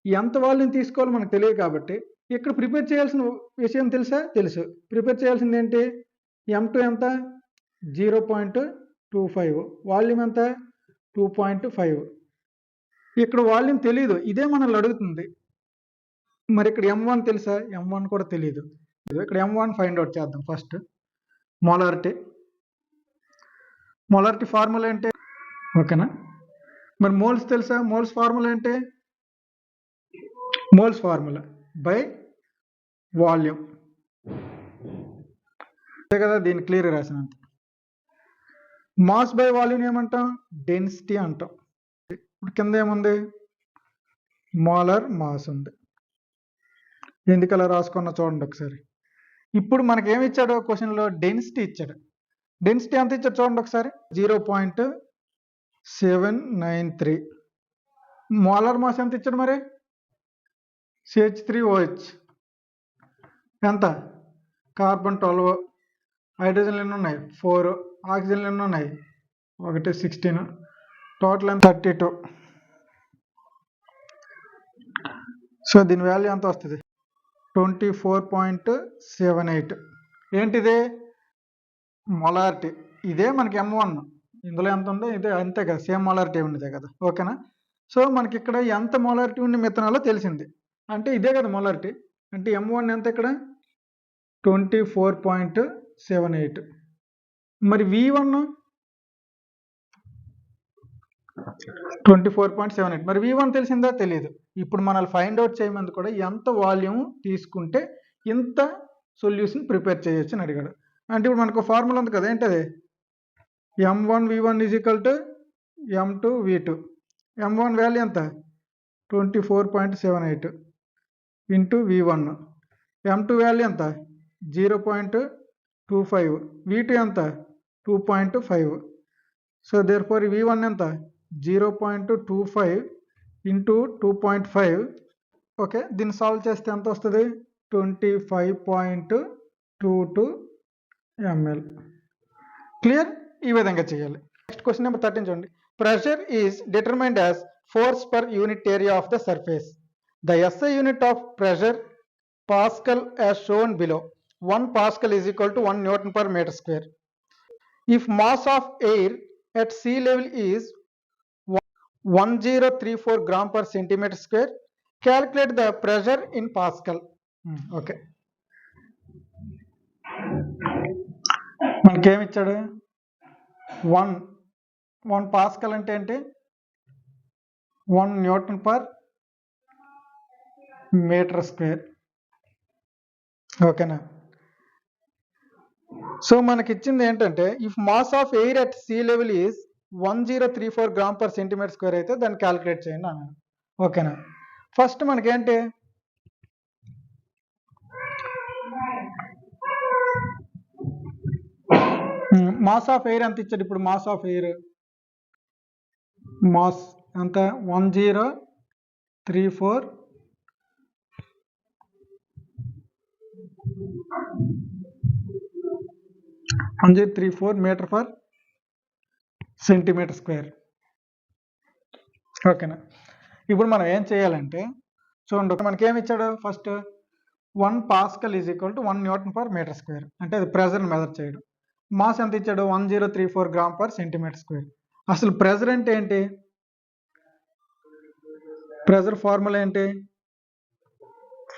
ఎంత వాల్యూమ్ తీసుకోవాలో మనకు తెలియదు కాబట్టి ఇక్కడ ప్రిపేర్ చేయాల్సిన విషయం తెలుసా? తెలుసు. ప్రిపేర్ చేయాల్సింది ఏంటి? M2 ఎంత? 0.25. వాల్యూమ్ ఎంత? 2.5. ఇక్కడ వాల్యూమ్ తెలియదు. ఇదే మనల్ని అడుగుతుంది. మరి ఇక్కడ M1 తెలుసా? M1 కూడా తెలియదు. ఇక్కడ M1 ఫైండ్ అవుట్ చేద్దాం ఫస్ట్. మొలారిటీ ఫార్ములా ఏంటి? ఓకేనా? మరి మోల్స్ తెలుసా? మోల్స్ ఫార్ములా ఏంటి? Moles formula by volume. అంతే కదా, దీన్ని క్లియర్ రాసినంత. మాస్ బై వాల్యూమ్ ఏమంటాం? డెన్సిటీ అంటాం. ఇప్పుడు కింద ఏముంది? మోలార్ మాస్ ఉంది. ఎందుకు అలా రాసుకున్నా చూడండి ఒకసారి. ఇప్పుడు మనకి ఏమి ఇచ్చాడు? క్వశ్చన్లో డెన్సిటీ ఇచ్చాడు. డెన్సిటీ ఎంత ఇచ్చాడు చూడండి ఒకసారి. 0.793. మోలార్ మాస్ ఎంత ఇచ్చాడు మరి? CH3OH ఎంత? కార్బన్ 12, హైడ్రోజన్లు ఎన్ని ఉన్నాయి? 4, ఆక్సిజన్లు ఎన్ని ఉన్నాయి? 1, 16, టోటల్ 32. సో దీని వాల్యూ ఎంత వస్తుంది? 24.78. ఏంటిది? మొలారిటీ. ఇదే మనకి M1. ఇందులో ఎంత ఉందో ఇదే అంతే కదా, సేమ్ మొలారిటీ ఉన్నదే కదా. ఓకేనా? సో మనకి ఇక్కడ ఎంత మొలారిటీ ఉన్న మిథనాలో తెలిసింది. అంటే ఇదే కదా మొలారిటీ. అంటే M1 ఎంత ఇక్కడ 24.78. మరి V1 24.78. మరి V1 తెలిసిందా? తెలియదు. ఇప్పుడు మనల్ని ఫైండ్ అవుట్ చేయమంది కూడా ఎంత వాల్యూమ్ తీసుకుంటే ఇంత సొల్యూషన్ ప్రిపేర్ చేయొచ్చు అని అడిగాడు. అంటే ఇప్పుడు మనకు ఫార్ములా ఉంది కదా, ఏంటది? M1 V1 is equal to M2 V2. M1 value ఎంత? 24.78 ఇంటూ V1. M2 వాల్యూ ఎంత? 0.25. V2 ఎంత? 2.5. సో దేర్ ఫోర్ V1 ఎంత? 0.25 ఇంటూ 2.5. ఓకే, దీన్ని సాల్వ్ చేస్తే ఎంత వస్తుంది? 25.22 ml. క్లియర్? ఈ విధంగా చేయాలి. నెక్స్ట్ క్వశ్చన్ నెంబర్ 13 చూడండి. Pressure is determined as force per unit area of the surface. The SI unit of pressure Pascal as shown below. 1 Pascal is equal to 1 Newton per meter square. If mass of air at sea level is 1034 gram per centimeter square, calculate the pressure in Pascal. Okay. మనకి ఏమి ఇచ్చాడు? 1 pascal అంటే ఏంటి? 1 newton per metre square. ఓకేనా? So మనకి ఇచ్చింది ఏంటంటే if mass of air at sea level is 1034 gram per centimetre square అయితే దాన్ని క్యాలిక్యులేట్ చేయండి అన్నాను. ఓకేనా? ఫస్ట్ మనకేంటి, మాస్ ఆఫ్ ఎయిర్ ఎంత ఇచ్చాడు? ఇప్పుడు మాస్ ఆఫ్ ఎయిర్ మాస్ ఎంత? 1034 మీటర్ పర్ సెంటీమీటర్ స్క్వేర్. ఓకేనా? ఇప్పుడు మనం ఏం చేయాలంటే చూడండి, మనకి ఏమి ఇచ్చాడు? First 1 pascal is equal to 1 newton per metre square. అంటే అది ప్రెజర్ని మెజర్ చేయడం. మాస్ ఎంత ఇచ్చాడు? 1034 గ్రామ్ పర్ సెంటీమీటర్ స్క్వేర్. అసలు ప్రెజర్ అంటే ఏంటి? ప్రెజర్ ఫార్ములా ఏంటి?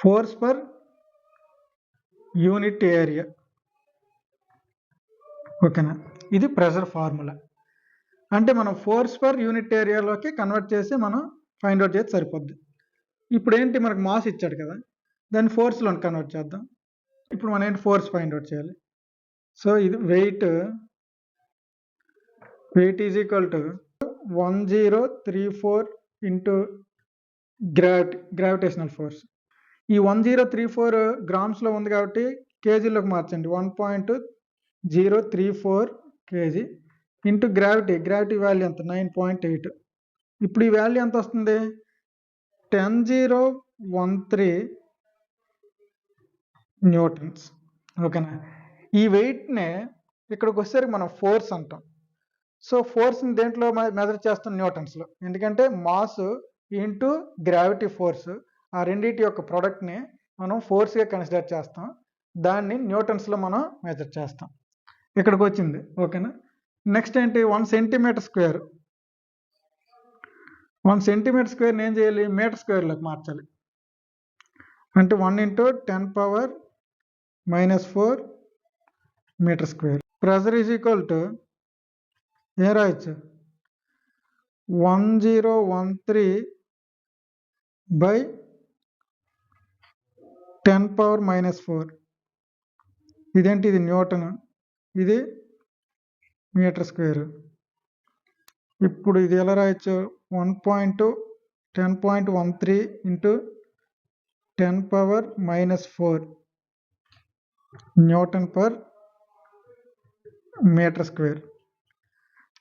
Force per unit area. ఓకేనా? ఇది ప్రెజర్ ఫార్ములా. అంటే మనం ఫోర్స్ పర్ యూనిట్ ఏరియాలోకి కన్వర్ట్ చేసి మనం ఫైండ్ అవుట్ చేసి సరిపోద్ది. ఇప్పుడు ఏంటి, మనకు మాస్ ఇచ్చాడు కదా, దాన్ని ఫోర్స్లో కన్వర్ట్ చేద్దాం. ఇప్పుడు మనం ఏంటి, ఫోర్స్ ఫైండ్ అవుట్ చేయాలి. సో ఇది weight is equal to 1034 into gravitational force. ఈ 1034 గ్రామ్స్లో ఉంది కాబట్టి కేజీలోకి మార్చండి. 1.034 kg ఇంటూ గ్రావిటీ వాల్యూ ఎంత? 9.8. ఇప్పుడు ఈ వాల్యూ ఎంత వస్తుంది? 10,013 న్యూటన్స్. ఓకేనా? ఈ వెయిట్నే ఇక్కడికి వచ్చేసరికి మనం ఫోర్స్ అంటాం. సో ఫోర్స్ని దేంట్లో మెజర్ చేస్తాం? న్యూటన్స్లో. ఎందుకంటే మాస్ ఇంటూ గ్రావిటీ ఫోర్స్, ఆ రెండింటి యొక్క ప్రోడక్ట్ని మనం ఫోర్స్గా కన్సిడర్ చేస్తాం. దాన్ని న్యూటన్స్లో మనం మెజర్ చేస్తాం. ఇక్కడికి వచ్చింది. ఓకేనా? నెక్స్ట్ ఏంటి? 1 సెంటీమీటర్ స్క్వేర్. 1 సెంటీమీటర్ స్క్వేర్ని ఏం చేయాలి? మీటర్ స్క్వేర్లోకి మార్చాలి. అంటే 1 × 10⁻⁻⁴ metre square. Pressure is equal to ఏం రాయొచ్చు? 1013/10⁻⁴. ఇదేంటి? ఇది న్యూటన్, ఇది మీటర్ స్క్వేర్. ఇప్పుడు ఇది ఎలా రాయొచ్చు? 10.13 into 10⁻⁻⁴ newton per metre square.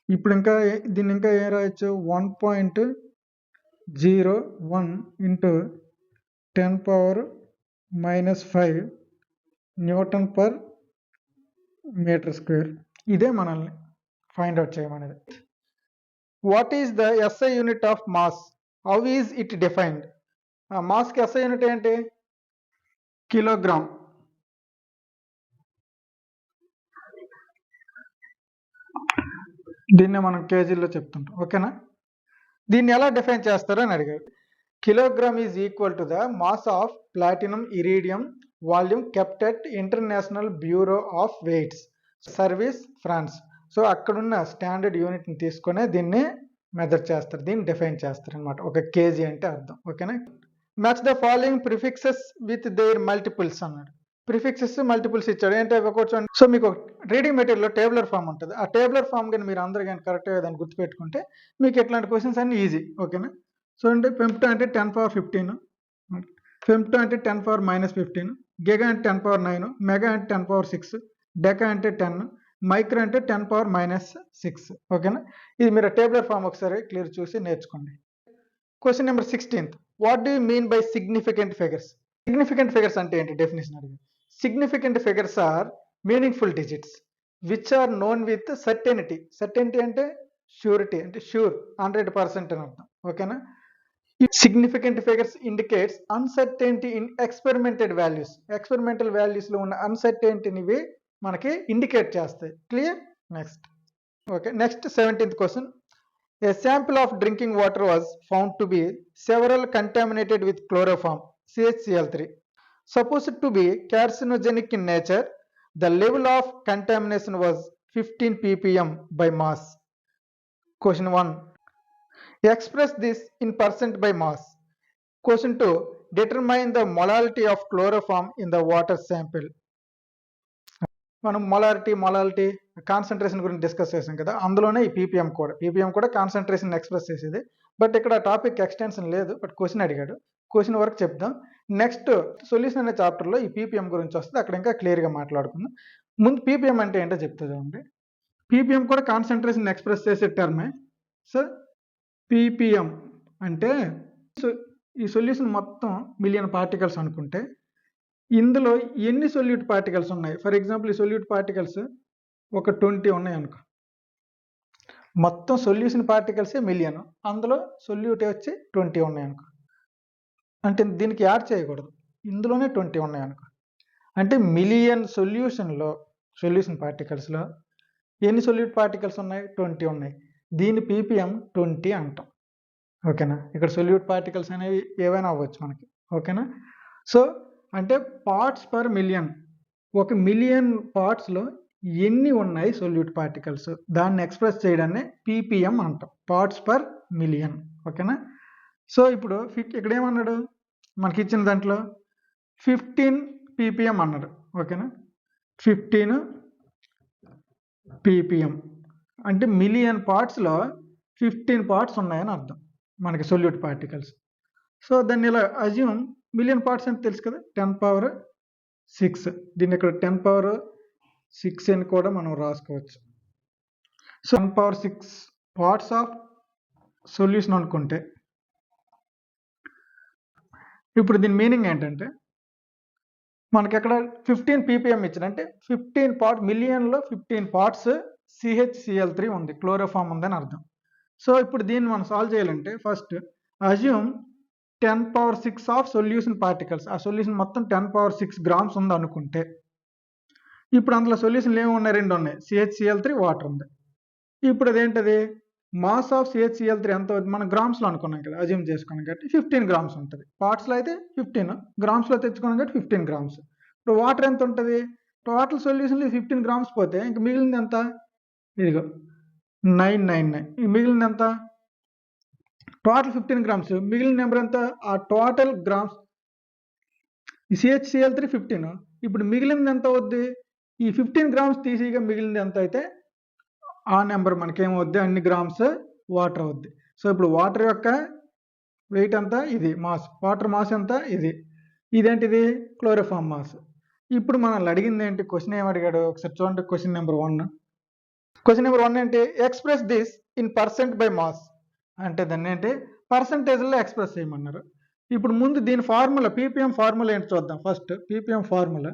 ఇప్పుడు ఇంకా దీన్ని ఇంకా ఏం రాయొచ్చు? 1.01 into 10⁻⁻⁵ newton per metre square. ఇదే మనల్ని ఫైండ్ అవుట్ చేయమనేది. What is the SI unit of mass? How is it defined? మాస్కి SI యూనిట్ ఏంటి? కిలోగ్రామ్. దీన్నే మనం కేజీల్లో చెప్తుంటాం. ఓకేనా? దీన్ని ఎలా డిఫైన్ చేస్తారో అని అడిగారు. Kilogram is equal to the mass of platinum iridium volume kept at International Bureau of Weights Sevres France. So అక్కడున్న స్టాండర్డ్ యూనిట్ని తీసుకునే దీన్ని మెజర్ చేస్తారు, దీన్ని డిఫైన్ చేస్తారు అనమాట. ఒక కేజీ అంటే అర్థం. ఓకేనా. Match the following prefixes with their multiples అన్నాడు. ప్రిఫిక్సెస్ మల్టిపుల్స్ ఇచ్చాడు. ఏంటో ఒక చూడండి. సో మీకు రీడింగ్ మెటీరియల్లో టేబులర్ ఫామ్ ఉంటుంది. ఆ టేబులర్ ఫామ్ కానీ మీరు అందరూ కానీ కరెక్ట్గా దాన్ని గుర్తుపెట్టుకుంటే మీకు ఇట్లాంటి క్వశ్చన్స్ అన్ని ఈజీ. ఓకేనా. చూడండి, ఫెమ్టో అంటే 10^15, ఫెమ్టో అంటే 10^-15, గిగా అంటే 10^9, మెగా అంటే 10^6, డెకా అంటే 10, మైక్రో అంటే 10^-6. ఓకేనా. ఇది మీరు టేబులర్ ఫామ్ ఒకసారి క్లియర్ చూసి నేర్చుకోండి. Question number 16th. What do you mean by significant figures? Significant figures అంటే ఏంటి? డెఫినేషన్ అడిగారు. Significant figures are meaningful digits which are known with certainty. Certainty అంటే ష్యూరిటీ, అంటే ష్యూర్ 100% అని అర్థం. ఓకేనా. Significant figures indicates uncertainty in experimented values. Experimental వాల్యూస్లో ఉన్న అన్సర్టెనిటీని మనకి ఇండికేట్ చేస్తాయి. Clear. Next. Okay. Next 17th question. A sample of drinking water was found to be several contaminated with chloroform CHCl3 supposed to be carcinogenic in nature. The level of contamination was 15 ppm by mass. Question 1. Express this in percent by mass. Question 2. Determine the molality of chloroform in the water sample. మనం molality concentration గురించి discuss చేసాం కదా, అందులోనే ఈ ppm కూడా concentration express చేసేది. But ఇక్కడ topic extension లేదు, బట్ క్వశ్చన్ అడిగాడు. క్వశ్చన్ వరకు చెప్దాం. నెక్స్ట్ సొల్యూషన్ అనే చాప్టర్లో ఈ పీపీఎం గురించి వస్తుంది, అక్కడ ఇంకా క్లియర్గా మాట్లాడుకుందాం. ముందు పీపీఎం అంటే ఏంటో చెప్తా చూడండి. పీపీఎం కూడా కాన్సన్ట్రేషన్ ఎక్స్ప్రెస్ చేసే టర్మే. సో పీపీఎం అంటే ఈ సొల్యూషన్ మొత్తం మిలియన్ పార్టికల్స్ అనుకుంటే ఇందులో ఎన్ని సొల్యూట్ పార్టికల్స్ ఉన్నాయి? ఫర్ ఎగ్జాంపుల్ ఈ సొల్యూట్ పార్టికల్స్ ఒక 20 ఉన్నాయి అనుకో. మొత్తం సొల్యూషన్ పార్టికల్సే మిలియన్, అందులో సొల్యూట్ వచ్చి 20 ఉన్నాయి అనుకో. అంటే దీనికి యాడ్ చేయకూడదు, ఇందులోనే 20 ఉన్నాయి అనుకో. అంటే మిలియన్ సొల్యూషన్ పార్టికల్స్లో ఎన్ని సొల్యూట్ పార్టికల్స్ ఉన్నాయి? 20 ఉన్నాయి. దీని పీపీఎం 20 అంటాం. ఓకేనా. ఇక్కడ సొల్యూట్ పార్టికల్స్ అనేవి ఏవైనా అవ్వచ్చు మనకి. ఓకేనా. సో అంటే పార్ట్స్ పర్ మిలియన్, ఒక మిలియన్ పార్ట్స్లో ఎన్ని ఉన్నాయి సొల్యూట్ పార్టికల్స్, దాన్ని ఎక్స్ప్రెస్ చేయడాన్ని పీపీఎం అంటాం, పార్ట్స్ పర్ మిలియన్. ఓకేనా. సో ఇప్పుడు ఇక్కడ ఏమన్నాడు, మనకి ఇచ్చిన దాంట్లో 15 ppm అన్నాడు. ఓకేనా. 15 ppm అంటే మిలియన్ పార్ట్స్లో 15 పార్ట్స్ ఉన్నాయని అర్థం మనకి సొల్యూట్ పార్టికల్స్. సో దాన్ని ఇలా అజ్యూమ్, మిలియన్ పార్ట్స్ అంటే తెలుసు కదా, 10^6. దీన్ని ఇక్కడ 10^6 అని కూడా మనం రాసుకోవచ్చు. సో 10^6 పార్ట్స్ ఆఫ్ సొల్యూషన్ అనుకుంటే ఇప్పుడు దీని మీనింగ్ ఏంటంటే మనకి ఎక్కడ 15 ppm ఇచ్చిన అంటే 15 పార్ట్ మిలియన్లో 15 పార్ట్స్ CHCl3 ఉంది, క్లోరోఫామ్ ఉందని అర్థం. సో ఇప్పుడు దీన్ని మనం సాల్వ్ చేయాలంటే first assume 10^6 of solution particles. ఆ సొల్యూషన్ మొత్తం 10^6 గ్రామ్స్ ఉంది అనుకుంటే, ఇప్పుడు అందులో సొల్యూషన్లు ఏమి ఉన్నాయి? 2 ఉన్నాయి, CHCl3, వాటర్ ఉంది. ఇప్పుడు అదేంటది, మాస్ ఆఫ్ CHCl3 ఎంత అవుతుంది? మనం గ్రామ్స్లో అనుకున్నాం కదా, అజ్యూమ్ చేసుకున్నాం కాబట్టి 15 గ్రామ్స్ ఉంటుంది. పార్ట్స్లో అయితే 15, గ్రామ్స్లో తెచ్చుకున్నాం కాబట్టి 15 గ్రామ్స్. ఇప్పుడు వాటర్ ఎంత ఉంటుంది? టోటల్ సొల్యూషన్లో 15 గ్రామ్స్ పోతే ఇంక మిగిలింది ఎంత? ఇదిగో 999. మిగిలింది ఎంత? టోటల్ 15 గ్రామ్స్, మిగిలిన నెంబర్ ఎంత? ఆ టోటల్ గ్రామ్స్ CHCl3 15, ఇప్పుడు మిగిలింది ఎంత అవుద్ది? ఈ 15 గ్రామ్స్ తీసిగా మిగిలింది ఎంత అయితే ఆ నెంబర్ మనకేమవుద్ది? అన్ని గ్రామ్స్ వాటర్ అవుద్ది. సో ఇప్పుడు వాటర్ యొక్క వెయిట్ ఎంత? ఇది మాస్. వాటర్ మాస్ ఎంత? ఇది. ఇదేంటిది? Chloroform mass. ఇప్పుడు మనల్ని అడిగింది ఏంటి? క్వశ్చన్ ఏమి అడిగాడు ఒకసారి చూడండి. Question number 1. క్వశ్చన్ నెంబర్ 1 ఏంటి? Express this in percent by mass. అంటే దాన్ని ఏంటి? పర్సంటేజ్లో ఎక్స్ప్రెస్ చేయమన్నారు. ఇప్పుడు ముందు దీని ఫార్ములా, పీపీఎం ఫార్ములా ఏంటి చూద్దాం. First ppm formula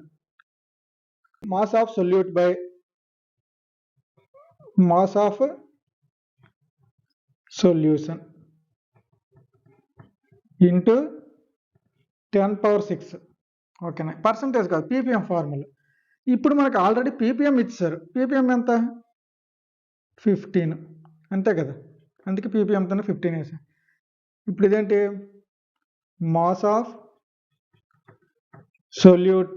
mass of solute by mass of solution into 10^6. ఓకేనా. పర్సంటేజ్ కాదు, పీపీఎం ఫార్ములా. ఇప్పుడు మనకు ఆల్రెడీ పీపీఎం ఇచ్చారు. పీపీఎం ఎంత? 15 అంతే కదా, అందుకే పీపీఎంతో 15 వేసాను. ఇప్పుడు ఇదేంటి mass of solute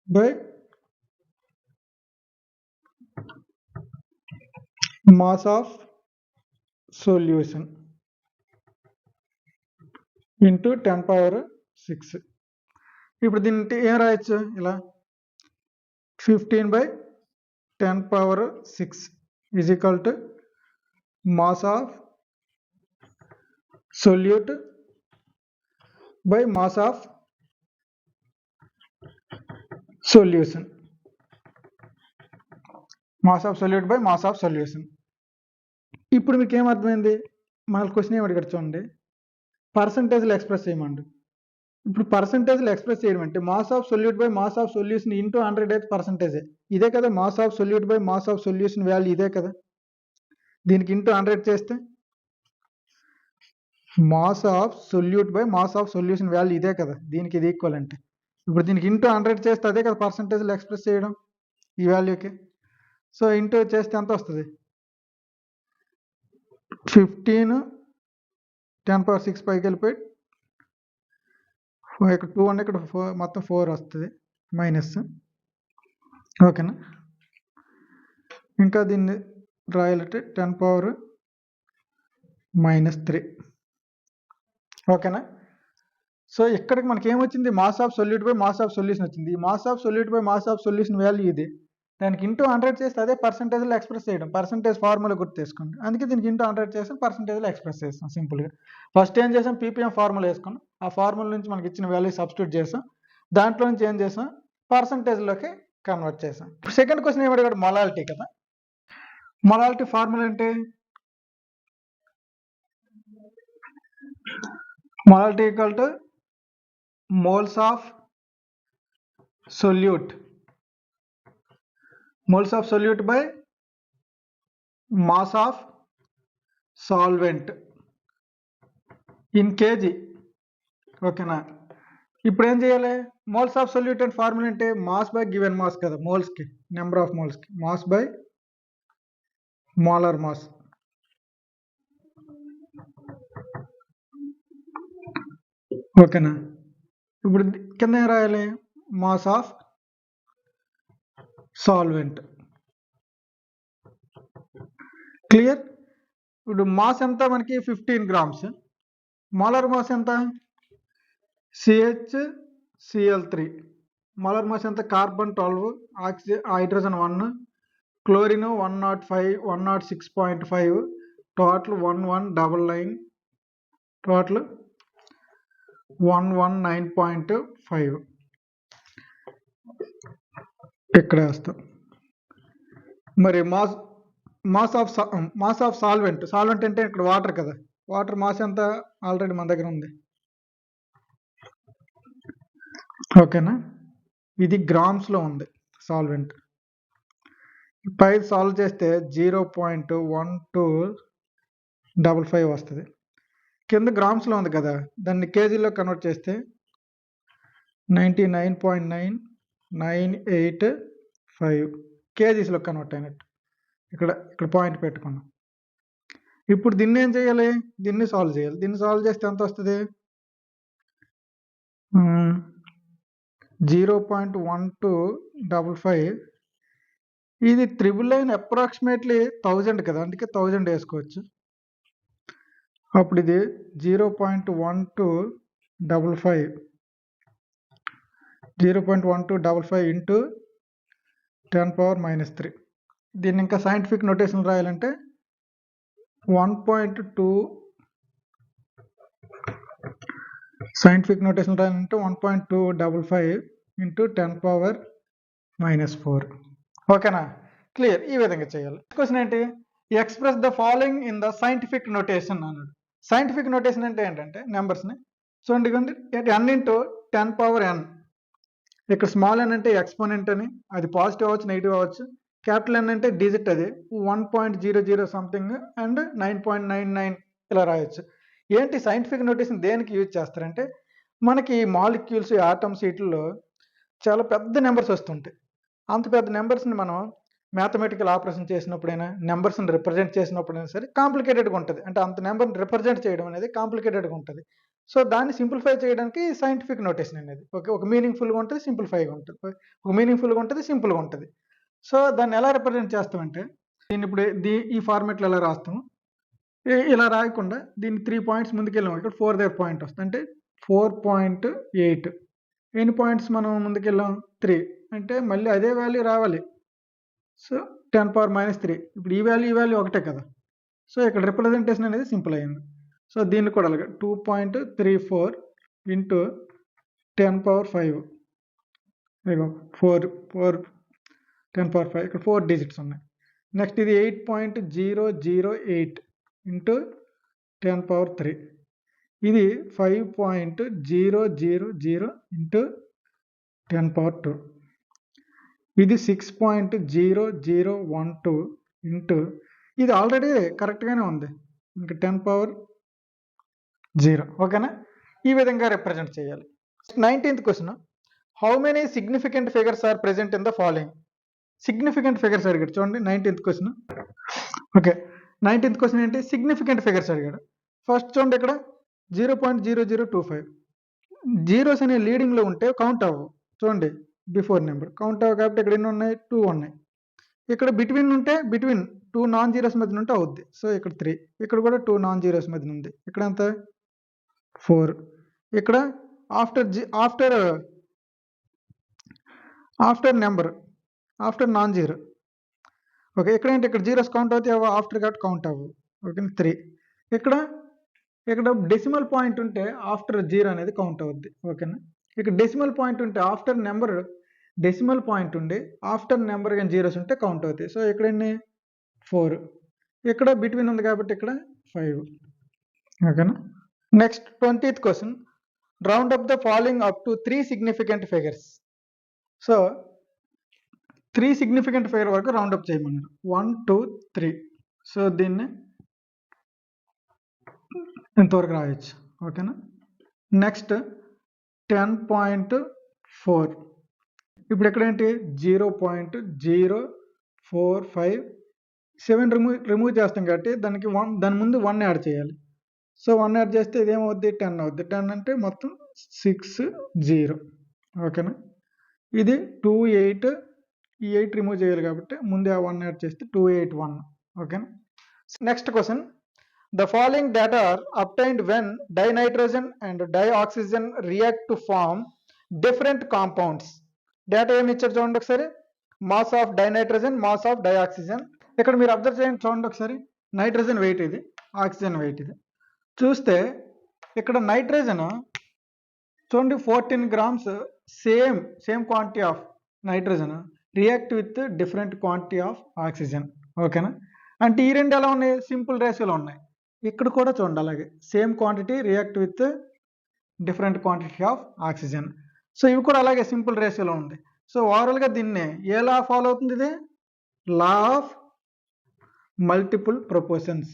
by mass of solution into 10⁶. ఇప్పుడు దీన్ని ఏం రాయొచ్చు ఇలా 15/10⁶ is equal to mass of solute by mass of solution. Mass of solute by mass of solution. ఇప్పుడు మీకు ఏమర్థమైంది? మన క్వశ్చన్ ఏం అడిగారు చూడండి, పర్సంటేజ్లో ఎక్స్ప్రెస్ చేయమండి. ఇప్పుడు పర్సంటేజ్లో ఎక్స్ప్రెస్ చేయడం అంటే mass of solute by mass of solution into 100 అయితే పర్సంటేజే. ఇదే కదా mass of solute by mass of solution value, ఇదే కదా. దీనికి ఇంటూ 100 చేస్తే mass of solute by mass of solution value ఇదే కదా, దీనికి ఇది ఈక్వల్ అంటే. ఇప్పుడు దీనికి ఇంటూ 100 చేస్తే అదే కదా పర్సంటేజ్లో ఎక్స్ప్రెస్ చేయడం ఈ వాల్యూకి. సో ఇంటూ చేస్తే ఎంత వస్తుంది? 15 10⁶ పైకి వెళ్ళిపోయి ఇక్కడ 2 అంటే ఇక్కడ 4 మొత్తం 4 వస్తుంది మైనస్. ఓకేనా? ఇంకా దీన్ని రాయాలంటే 10⁻³ ఓకేనా? సో ఇక్కడికి మనకి ఏమొచ్చింది? Mass of solute by mass of solution వచ్చింది. ఈ mass of solute by mass of solution value ఇది. దానికి ఇంటూ 100 చేస్తే అదే పర్సంటేజ్లో ఎక్స్ప్రెస్ చేయడం. పర్సంటేజ్ ఫార్ములా గుర్తేసుకోండి. అందుకే దీనికి ఇంటూ 100 చేసి పర్సంటేజ్లో ఎక్స్ప్రెస్ చేస్తాం సింపుల్గా. ఫస్ట్ ఏం చేసాం? పీపీఎం ఫార్ములా వేసుకున్నాం. ఆ ఫార్ములా నుంచి మనకి ఇచ్చిన వాల్యూ సబ్స్టిట్యూట్ చేసాం. దాంట్లో నుంచి ఏం చేసాం? పర్సంటేజ్లోకి కన్వర్ట్ చేసాం. సెకండ్ క్వశ్చన్ ఏమి అడిగాడు? మొలాలిటీ కదా. మొలాలిటీ ఫార్ములా అంటే molality equal to moles of solute by mass of solvent in KG. ఓకేనా? ఇప్పుడు ఏం చేయాలి? Moles of solute and formula అంటే మాస్ బై గివెన్ మాస్ కదా, మోల్స్కి నెంబర్ ఆఫ్ మోల్స్కి, మాస్ బై మోలార్ మాస్. ఓకేనా? ఇప్పుడు కింద ఏం రాయాలి? Mass of solvent. క్లియర్? ఇప్పుడు మాస్ ఎంత మనకి? 15 grams. మోలార్ మాస్ ఎంత? CHCl3. మోలార్ మాస్ ఎంత? Carbon 12, oxygen hydrogen 1, chlorine 105 106.5, total 1199, total 119.5. ఇక్కడ వేస్తాం. మరి మాస్ ఆఫ్ సాల్వెంట్ అంటే ఇక్కడ వాటర్ కదా, వాటర్ మాస్ ఎంత? ఆల్రెడీ మన దగ్గర ఉంది. ఓకేనా? ఇది గ్రామ్స్లో ఉంది సాల్వెంట్. పై సాల్వ్ చేస్తే 0.1255 వస్తుంది. కింద గ్రామ్స్లో ఉంది కదా, దాన్ని కేజీలో కన్వర్ట్ చేస్తే 99.9985 కేజీస్లో కన్వర్ట్ అయినట్టు. ఇక్కడ పాయింట్ పెట్టుకున్నాం. ఇప్పుడు దీన్ని ఏం చేయాలి? దీన్ని సాల్వ్ చేయాలి. దీన్ని సాల్వ్ చేస్తే ఎంత వస్తుంది? 0.1255. ఇది 999 అప్రాక్సిమేట్లీ 1000 కదా, అందుకే 1000 వేసుకోవచ్చు. అప్పుడు ఇది 0.1255 ఇంటూ 10⁻³ దీన్ని ఇంకా సైంటిఫిక్ నోటేషన్ రాయాలంటే 1.2 సైంటిఫిక్ నోటేషన్ రాయాలంటే 1.255 ఇంటూ 10⁻⁴. ఓకేనా? క్లియర్? ఈ విధంగా చేయాలి. క్వశ్చన్ ఏంటి? Express the following in the scientific notation అన్నాడు. సైంటిఫిక్ నోటేషన్ అంటే ఏంటంటే నెంబర్స్ని చూడండి, n ఇంటూ 10⁻n. ఇక్కడ స్మాల్ n అంటే ఎక్స్పోనెంట్ అని, అది పాజిటివ్ అవ్వచ్చు నెగిటివ్ అవ్వచ్చు. క్యాపిటల్ N అంటే డిజిట్, అది 1.00 సంథింగ్ అండ్ 9.99 ఇలా రాయొచ్చు. ఏంటి సైంటిఫిక్ నోటేషన్ దేనికి యూజ్ చేస్తారంటే, మనకి మాలిక్యూల్స్, ఆటమ్స్ వీటిల్లో చాలా పెద్ద నెంబర్స్ వస్తుంటాయి. అంత పెద్ద నెంబర్స్ని మనం మ్యాథమెటికల్ ఆపరేషన్ చేసినప్పుడైనా, నెంబర్స్ని రిప్రజెంట్ చేసినప్పుడైనా సరే కాంప్లికేటెడ్గా ఉంటుంది. అంటే అంత నెంబర్ని రిప్రజెంట్ చేయడం అనేది కాంప్లికేటెడ్గా ఉంటుంది. సో దాన్ని సింప్లిఫై చేయడానికి సైంటిఫిక్ నోటేషన్ అనేది ఒక మీనింగ్ఫుల్గా ఉంటుంది, సింప్లిఫైగా ఉంటుంది. ఒక మీనింగ్ఫుల్గా ఉంటుంది, సింపుల్గా ఉంటుంది. సో దాన్ని ఎలా రిప్రజెంట్ చేస్తామంటే దీన్ని ఇప్పుడు ఈ ఫార్మెట్లో ఎలా రాస్తాము, ఇలా రాయకుండా దీన్ని 3 పాయింట్స్ ముందుకెళ్ళాము. ఇక్కడ 4 దగ్గర పాయింట్ వస్తుంది, అంటే 4.8. ఎన్ని పాయింట్స్ మనం ముందుకెళ్ళాం? 3. అంటే మళ్ళీ అదే వాల్యూ రావాలి. సో 10⁻³ ఇప్పుడు ఈ వాల్యూ ఒకటే కదా. సో ఇక్కడ రిప్రజెంటేషన్ అనేది సింపుల్ అయింది. సో దీన్ని కూడా అలాగే 2.34 ఇంటూ 10⁻5 4 10⁻5 ఇక్కడ 4 డిజిట్స్ ఉన్నాయి. నెక్స్ట్ ఇది 8.008 ఇంటూ 10⁻3 ఇది 5.000 ఇంటూ 10⁻2 ఇది 6.0012 ఇంటూ ఇది ఆల్రెడీ కరెక్ట్గానే ఉంది, ఇంకా 10⁻0. ఓకేనా? ఈ విధంగా రిప్రజెంట్ చేయాలి. 19th question, how many significant figures are present in the following? Significant figures అడిగాడు చూడండి 19th question. Okay, 19th question ఏంటి? సిగ్నిఫికెంట్ ఫిగర్స్ అడిగాడు. ఫస్ట్ చూడండి ఇక్కడ 0.0025 జీరోస్ అనే లీడింగ్లో ఉంటే కౌంట్ అవ్వవు. చూడండి బిఫోర్ నెంబర్ కౌంట్ అవ్వవు కాబట్టి ఇక్కడ ఎన్ని ఉన్నాయి? 2 ఉన్నాయి. ఇక్కడ బిట్వీన్ ఉంటే బిట్వీన్ 2 నాన్ జీరోస్ మధ్యన ఉంటే అవుద్ది. సో ఇక్కడ 3, ఇక్కడ కూడా 2 నాన్ జీరోస్ మధ్యన ఉంది. ఇక్కడ ఎంత? 4. ఇక్కడ after number after non zero. Okay, ఇక్కడ ఏంటి? ఇక్కడ జీరోస్ కౌంట్ అవుతాయి ఆఫ్టర్ కాబట్టి కౌంట్ అవ్వవు. ఓకే, 3. ఇక్కడ డెసిమల్ పాయింట్ ఉంటే ఆఫ్టర్ జీరో అనేది కౌంట్ అవుద్ది. ఓకేనా? ఇక్కడ డెసిమల్ పాయింట్ ఉంటే ఆఫ్టర్ నెంబర్ డెసిమల్ పాయింట్ ఉండి ఆఫ్టర్ నెంబర్ కానీ జీరోస్ ఉంటే కౌంట్ అవుతాయి. సో ఇక్కడ ఎన్ని? 4. ఇక్కడ బిట్వీన్ ఉంది కాబట్టి ఇక్కడ 5. ఓకేనా? Next 20th question, round up the following up to 3 significant figures. So 3 significant figure వరకు రౌండ్ అప్ చేయమన్నారు. 1, 2, 3. సో దీన్ని ఇంతవరకు రాయొచ్చు. ఓకేనా? నెక్స్ట్ 10.4. ఇప్పుడు ఇక్కడ ఏంటి? 0.045 7 రిమూవ్ చేస్తాం కాబట్టి దాని ముందు 1 యాడ్ చేయాలి. సో 1 యాడ్ చేస్తే ఇదేమవుద్ది? 10 అవుద్ది. 10 అంటే మొత్తం 60. ఓకేనా? ఇది 28. ఈ 8 రిమూవ్ చేయాలి కాబట్టి ముందే ఆ 1 యాడ్ చేస్తే 281. ఓకేనా? Next question, the following data are obtained when dinitrogen and dioxygen react to form different compounds. Data ఏమి ఇచ్చారు చూడండి ఒకసారి. Mass of dinitrogen, mass of dioxygen. ఇక్కడ మీరు అబ్జర్వ్ చేయండి చూడండి ఒకసారి. నైట్రోజన్ వెయిట్ ఇది, ఆక్సిజన్ వెయిట్ ఇది. చూస్తే ఇక్కడ నైట్రోజన్ చూడండి 14 grams same quantity of nitrogen react with different quantity of oxygen. ఓకేనా? అంటే ఈ రెండు ఎలా ఉన్నాయి? సింపుల్ రేషియోలో ఉన్నాయి. ఇక్కడ కూడా చూడండి అలాగే same quantity react with different quantity of oxygen. So ఇవి కూడా అలాగే సింపుల్ రేషియోలో ఉంది. సో ఓవరాల్గా దీన్ని ఏ లా ఫాలో అవుతుంది? ఇది లా ఆఫ్ మల్టిపుల్ ప్రపోర్షన్స్.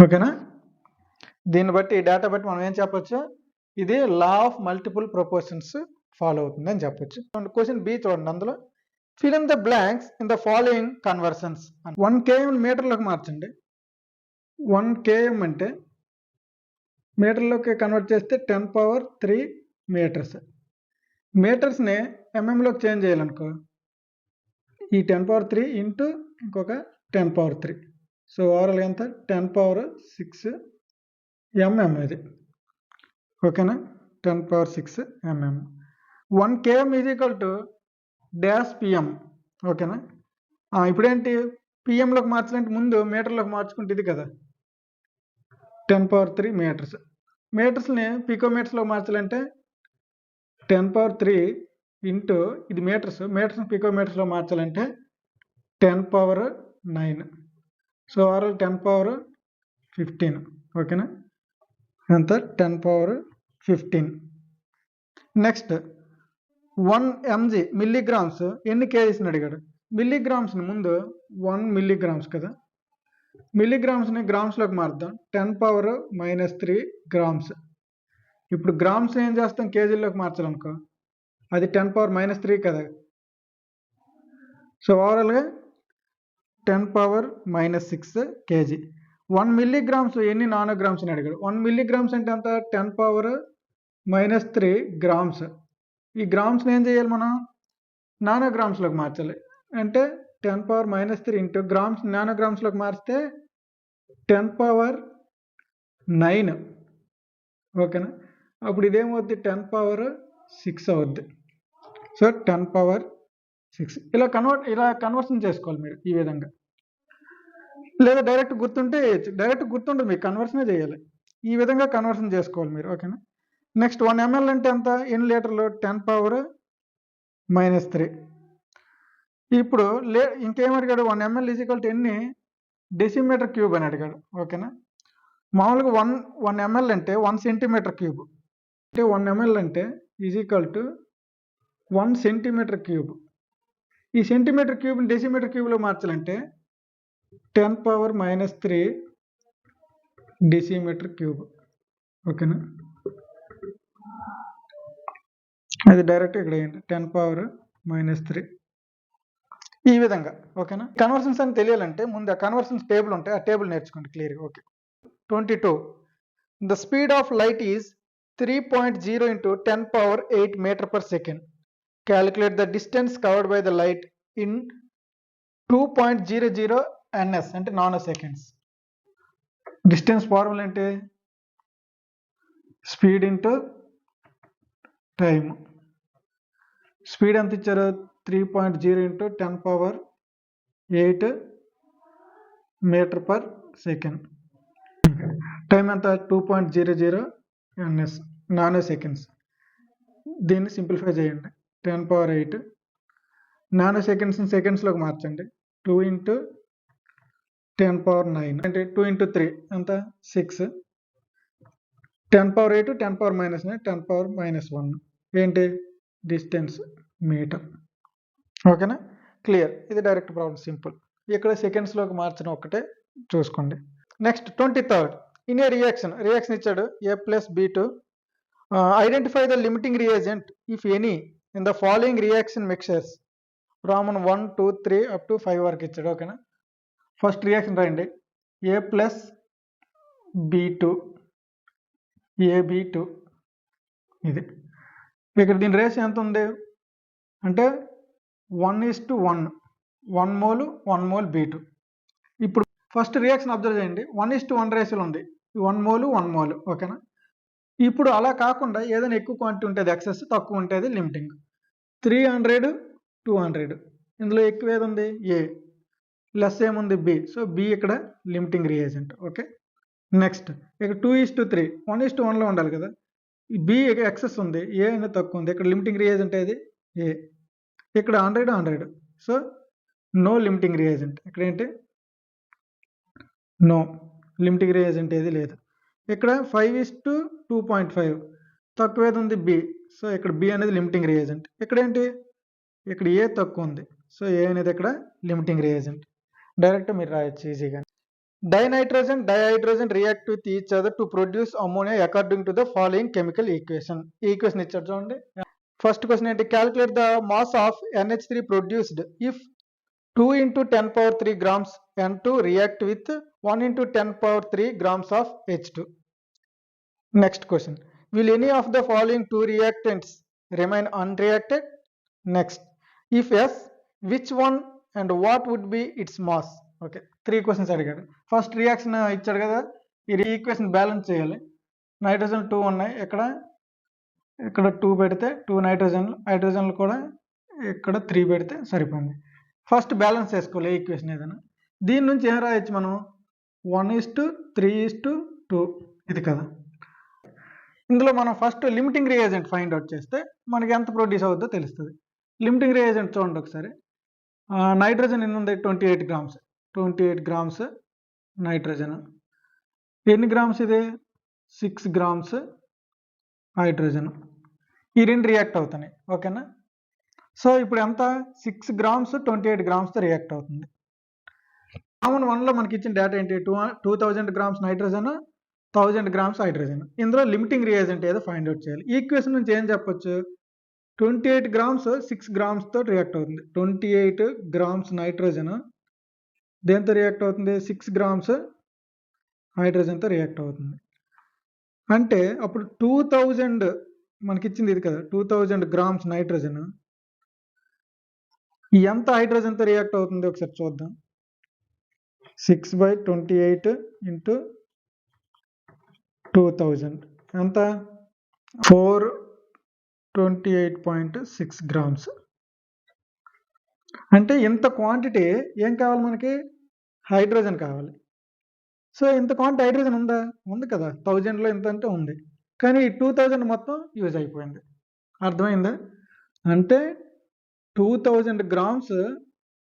ఓకేనా? దీన్ని బట్టి ఈ డేటా బట్టి మనం ఏం చెప్పొచ్చు? ఇది law of multiple proportions follow అవుతుంది అని చెప్పొచ్చు. క్వశ్చన్ బి చూడండి, అందులో fill in the blanks in the following conversions. 1 km మీటర్లోకి మార్చండి. 1 km అంటే మీటర్లోకి కన్వర్ట్ చేస్తే 10⁻3 మీటర్స్. మీటర్స్ని ఎంఎంలోకి చేంజ్ చేయాలనుకో, ఈ 10⁻3 ఇంటూ ఇంకొక 10⁻3. సో ఓవరాల్గా ఎంత? 10⁻6 mm ఇది. ఓకేనా? 10⁻6 mm. 1 km is equal to dash PM. ఓకేనా? ఇప్పుడేంటి? పిఎంలోకి మార్చాలంటే ముందు మీటర్లోకి మార్చుకుంటే ఇది కదా 10⁻3 మీటర్స్. మీటర్స్ని పికోమీటర్స్లో మార్చాలంటే 10⁻3 ఇంటూ ఇది మీటర్స్ని పికోమీటర్స్లో మార్చాలంటే 10⁻9. So overall 10⁻15. ఓకేనా? ఎంత? 10⁻15. నెక్స్ట్ 1 mg మిల్లీగ్రామ్స్ ఎన్ని కేజీస్ని అడిగాడు. మిల్లీగ్రామ్స్ని ముందు 1 మిల్లీగ్రామ్స్ కదా, మిల్లీగ్రామ్స్ని గ్రామ్స్లోకి మారుద్దాం. 10⁻³ గ్రామ్స్. ఇప్పుడు గ్రామ్స్ ఏం చేస్తాం, కేజీల్లోకి మార్చాలనుకో, అది 10⁻³ కదా. సో ఓవరాల్గా 10⁻⁻6 కేజీ. 1 మిల్లీగ్రామ్స్ ఎన్ని నానోగ్రామ్స్ అని అడిగాడు. 1 మిల్లీగ్రామ్స్ అంటే ఎంత, 10⁻³ గ్రామ్స్. ఈ గ్రామ్స్ని ఏం చేయాలి మనం, నానోగ్రామ్స్లోకి మార్చాలి. అంటే 10⁻³ ఇంటూ గ్రామ్స్ నానోగ్రామ్స్లోకి మార్చితే 10⁻9. ఓకేనా. అప్పుడు ఇదేమవుద్ది, 10⁻6 అవుద్ది. సో 10⁻6 ఇలా కన్వర్షన్ చేసుకోవాలి మీరు ఈ విధంగా. లేదా డైరెక్ట్ గుర్తుంటే డైరెక్ట్ గుర్తుంటే మీకు కన్వర్షనే చేయాలి. ఈ విధంగా కన్వర్షన్ చేసుకోవాలి మీరు. ఓకేనా. నెక్స్ట్ 1 ml అంటే ఎంత, ఎన్ని లీటర్లు, 10⁻³ ఇప్పుడు ఇంకేం అడిగాడు, 1 ml = ఎన్ని డెసిమీటర్³ అని అడిగాడు. ఓకేనా. మామూలుగా 1 ml అంటే 1 సెంటీమీటర్³ అంటే 1 ml అంటే = 1 సెంటీమీటర్³. ఈ సెంటీమీటర్³ డెసిమీటర్³ మార్చాలంటే 10⁻³ డెసిమీటర్³. ఓకేనా. అది డైరెక్ట్ ఇక్కడ 10⁻³ ఈ విధంగా. ఓకేనా. కన్వర్షన్స్ అని తెలియాలంటే ముందు ఆ కన్వర్షన్స్ టేబుల్ ఉంటాయి, ఆ టేబుల్ నేర్చుకోండి క్లియర్గా. Okay. 22. The speed of light is 3.0 into 10⁸ meter/second. Calculate the distance covered by the light in 2.00 ns అంటే నానోసెకండ్స్. డిస్టెన్స్ ఫార్ములా అంటే స్పీడ్ ఇంటూ టైమ్. స్పీడ్ ఎంత ఇచ్చారు, 3.0 into 10⁸ meter/second. టైం ఎంత, 2.00 ns నానో సెకండ్స్. దీన్ని సింప్లిఫై చేయండి. 10⁸ nano సెకండ్స్ని సెకండ్స్లోకి మార్చండి. 2 into 10⁹ అంటే 2 into 3 ఎంత, 6. 10⁸ 10⁻⁻9 10⁻⁻1 ఏంటి, డిస్టెన్స్ మీటర్. ఓకేనా. క్లియర్. ఇది డైరెక్ట్ ప్రాబ్లం, సింపుల్. ఇక్కడ సెకండ్స్లోకి మార్చడం ఒక్కటే చూసుకోండి. Next 23rd. In a reaction ఇచ్చాడు, A+B2. Identify the limiting reagent if any in the following reaction mixtures. రామన్ 1, 2, 3 up to 5 వరకు ఇచ్చాడు. ఓకేనా. ఫస్ట్ రియాక్షన్ రాయండి, A+B2 AB2. ఇది ఇక్కడ దీని రేషియో ఎంత ఉంది అంటే 1:1, 1 మోల్ 1 మోల్ B2. ఇప్పుడు ఫస్ట్ రియాక్షన్ అబ్జర్వ్ చేయండి, 1:1 రేషియోలో ఉంది, 1 మోల్ 1 మోల్. ఓకేనా. ఇప్పుడు అలా కాకుండా ఏదైనా ఎక్కువ క్వాంటిటీ ఉంటుంది ఎక్సెస్, తక్కువ ఉంటుంది లిమిటింగ్. 300 200 ఇందులో ఎక్కువ ఏది ఉంది, ఏ. లెస్ ఏముంది, బి. సో బి ఇక్కడ లిమిటింగ్ రియేజెంట్. ఓకే. నెక్స్ట్ ఇక్కడ 2:3, 1:1లో ఉండాలి కదా. బి ఎక్సెస్ ఉంది, ఏ అనేది తక్కువ ఉంది, ఇక్కడ లిమిటింగ్ రియేజెంట్ ఏది, ఏ. ఇక్కడ 100 సో నో లిమిటింగ్ రియేజెంట్. ఇక్కడ ఏంటి, నో లిమిటింగ్ రియేజెంట్ ఏది లేదు. ఇక్కడ 5:2.5 తక్కువ ఏది ఉంది, బి. సో ఇక్కడ బి అనేది లిమిటింగ్ రియేజెంట్. ఇక్కడ ఏంటి, ఇక్కడ ఏ తక్కువ ఉంది, సో ఏ అనేది ఇక్కడ లిమిటింగ్ రియేజెంట్. డైరెక్ట్ మీరు రాయొచ్చు ఈజీగా. Dinitrogen dihydrogen react with each other to produce ammonia according to the following chemical equation. ఈ ఈక్వేషన్ ఇచ్చారు చూడండి. ఫస్ట్ క్వశ్చన్ ఏంటి, calculate the mass of NH3 produced if 2 into 10⁻³ grams N2 react with 1 into 10⁻³ grams of H2. Next question, will any of the following two reactants remain unreacted? Next, if yes, which one and what would be its mass? Okay, 3 questions అడిగాడు. First reaction ఇచ్చాడు కదా, ఈ equation balance చేయాలి. Nitrogen 2 ఉన్నాయి, ఇక్కడ 2 పెడితే 2 హైడ్రోజన్లు కూడా ఇక్కడ 3 పెడితే సరిపోయింది. ఫస్ట్ బ్యాలెన్స్ చేసుకోవాలి ఈక్వేషన్ ఏదైనా. దీని నుంచి ఏం రాయొచ్చు మనం, 1:3:2 ఇది కదా. ఇందులో మనం first limiting reagent find out చేస్తే మనకి ఎంత ప్రొడ్యూస్ అవుతుందో తెలుస్తుంది. లిమిటింగ్ రియేజెంట్ చూడండి ఒకసారి. నైట్రోజన్ ఎన్ని ఉంది, 28 grams. 28 grams nitrogen. ఎన్ని గ్రామ్స్ ఇది, 6 grams హైడ్రోజన్. ఈ రెండు రియాక్ట్ అవుతున్నాయి. ఓకేనా. సో ఇప్పుడు ఎంత, 6 grams 28 grams రియాక్ట్ అవుతుంది. కామన్ 1లో మనకి ఇచ్చిన డేటా ఏంటి, 2000 grams నైట్రోజన్ 1000 grams హైడ్రోజన్. ఇందులో లిమిటింగ్ రియేజెంట్ ఏదో ఫైండ్ అవుట్ చేయాలి. ఈ ఈక్వేషన్ నుంచి ఏం చెప్పొచ్చు, 28 grams 6 grams తో రియాక్ట్ అవుతుంది. 28 grams నైట్రోజన్ దేంతో రియాక్ట్ అవుతుంది, 6 grams హైడ్రోజన్తో రియాక్ట్ అవుతుంది. అంటే అప్పుడు 2000 మనకి ఇచ్చింది ఇది కదా, 2000 grams నైట్రోజన్ ఎంత హైడ్రోజన్తో రియాక్ట్ అవుతుంది ఒకసారి చూద్దాం. 6/28 into 2000 ఎంత, 428.6 grams. అంటే ఇంత క్వాంటిటీ ఏం కావాలి మనకి, హైడ్రోజన్ కావాలి. సో ఇంత క్వాంటిటీ హైడ్రోజన్ ఉందా, ఉంది కదా, 1000లో ఇంత అంటే ఉంది, కానీ 2000 మొత్తం యూజ్ అయిపోయింది. అర్థమైందా, అంటే 2000 grams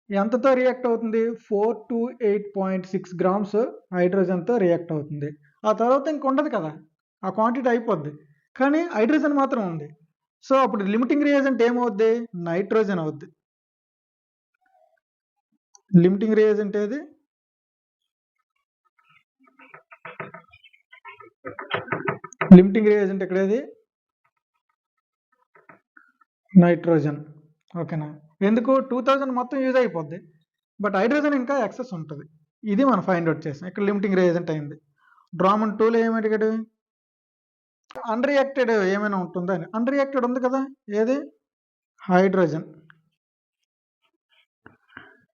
ఎంతతో రియాక్ట్ అవుతుంది, 428.6 grams హైడ్రోజన్తో రియాక్ట్ అవుతుంది. ఆ తర్వాత ఇంక ఉండదు కదా, ఆ క్వాంటిటీ అయిపోద్ది, కానీ హైడ్రోజన్ మాత్రం ఉంది. సో అప్పుడు లిమిటింగ్ రియేజెంట్ ఏమవుద్ది, నైట్రోజన్ అవుద్ది. లిమిటింగ్ రియేజెంట్ ఏది, లిమిటింగ్ రియేజెంట్ ఇక్కడ ఏది, నైట్రోజన్. ఓకేనా, ఎందుకు 2000 మొత్తం యూజ్ అయిపోద్ది, బట్ హైడ్రోజన్ ఇంకా ఎక్సెస్ ఉంటుంది. ఇది మనం ఫైండ్ అవుట్ చేసాం. ఇక్కడ లిమిటింగ్ రియేజెంట్ అయింది. డ్రామన్ 2లో ఏమి అడిగాడు, అన్రియాక్టెడ్ ఏమైనా ఉంటుందా అని. అన్రియాక్టెడ్ ఉంది కదా, ఏది, హైడ్రోజన్.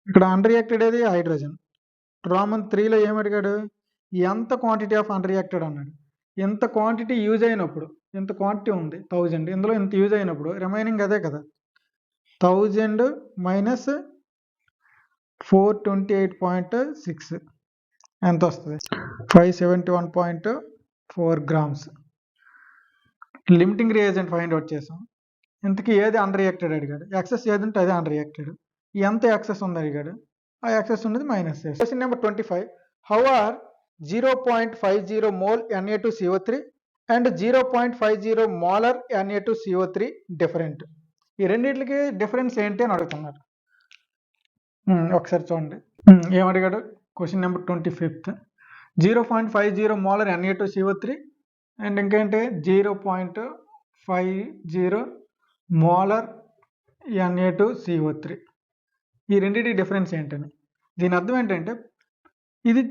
ఇక్కడ అన్రియాక్టెడ్ ఏది, హైడ్రోజన్. డ్రామన్ 3లో ఏమి అడిగాడు, ఎంత క్వాంటిటీ ఆఫ్ అన్రియాక్టెడ్ అన్నాడు. ఎంత క్వాంటిటీ యూజ్ అయినప్పుడు, ఎంత క్వాంటిటీ ఉంది 1000, ఇందులో ఇంత యూజ్ అయినప్పుడు రిమైనింగ్ అదే కదా, 1000 మైనస్ 428.6 ఎంత వస్తుంది, 571.4 grams. Limiting reagent find out చేసాం. ఇంతకీ ఏది అన్రియాక్టెడ్ అడిగాడు, ఎక్సెస్ ఏది ఉంటే అదే అన్రియాక్టెడ్. ఎంత ఎక్సెస్ ఉంది అడిగాడు, ఆ ఎక్సెస్ ఉన్నది మైనస్ చేస్తాం. Question number 25, how are 0.50 mole Na2CO3 and 0.50 molar Na2CO3 different. ఈ రెండింటికి డిఫరెన్స్ ఏంటి అని అడుగుతున్నారు. ఒకసారి చూడండి ఏమడిగాడు. Question number 25, 0.50 molar Na2CO3 and ఇంకేంటి 0.50 molar Na2CO3. ఈ రెండింటి డిఫరెన్స్ ఏంటని. దీని అర్థం ఏంటంటే, ఇది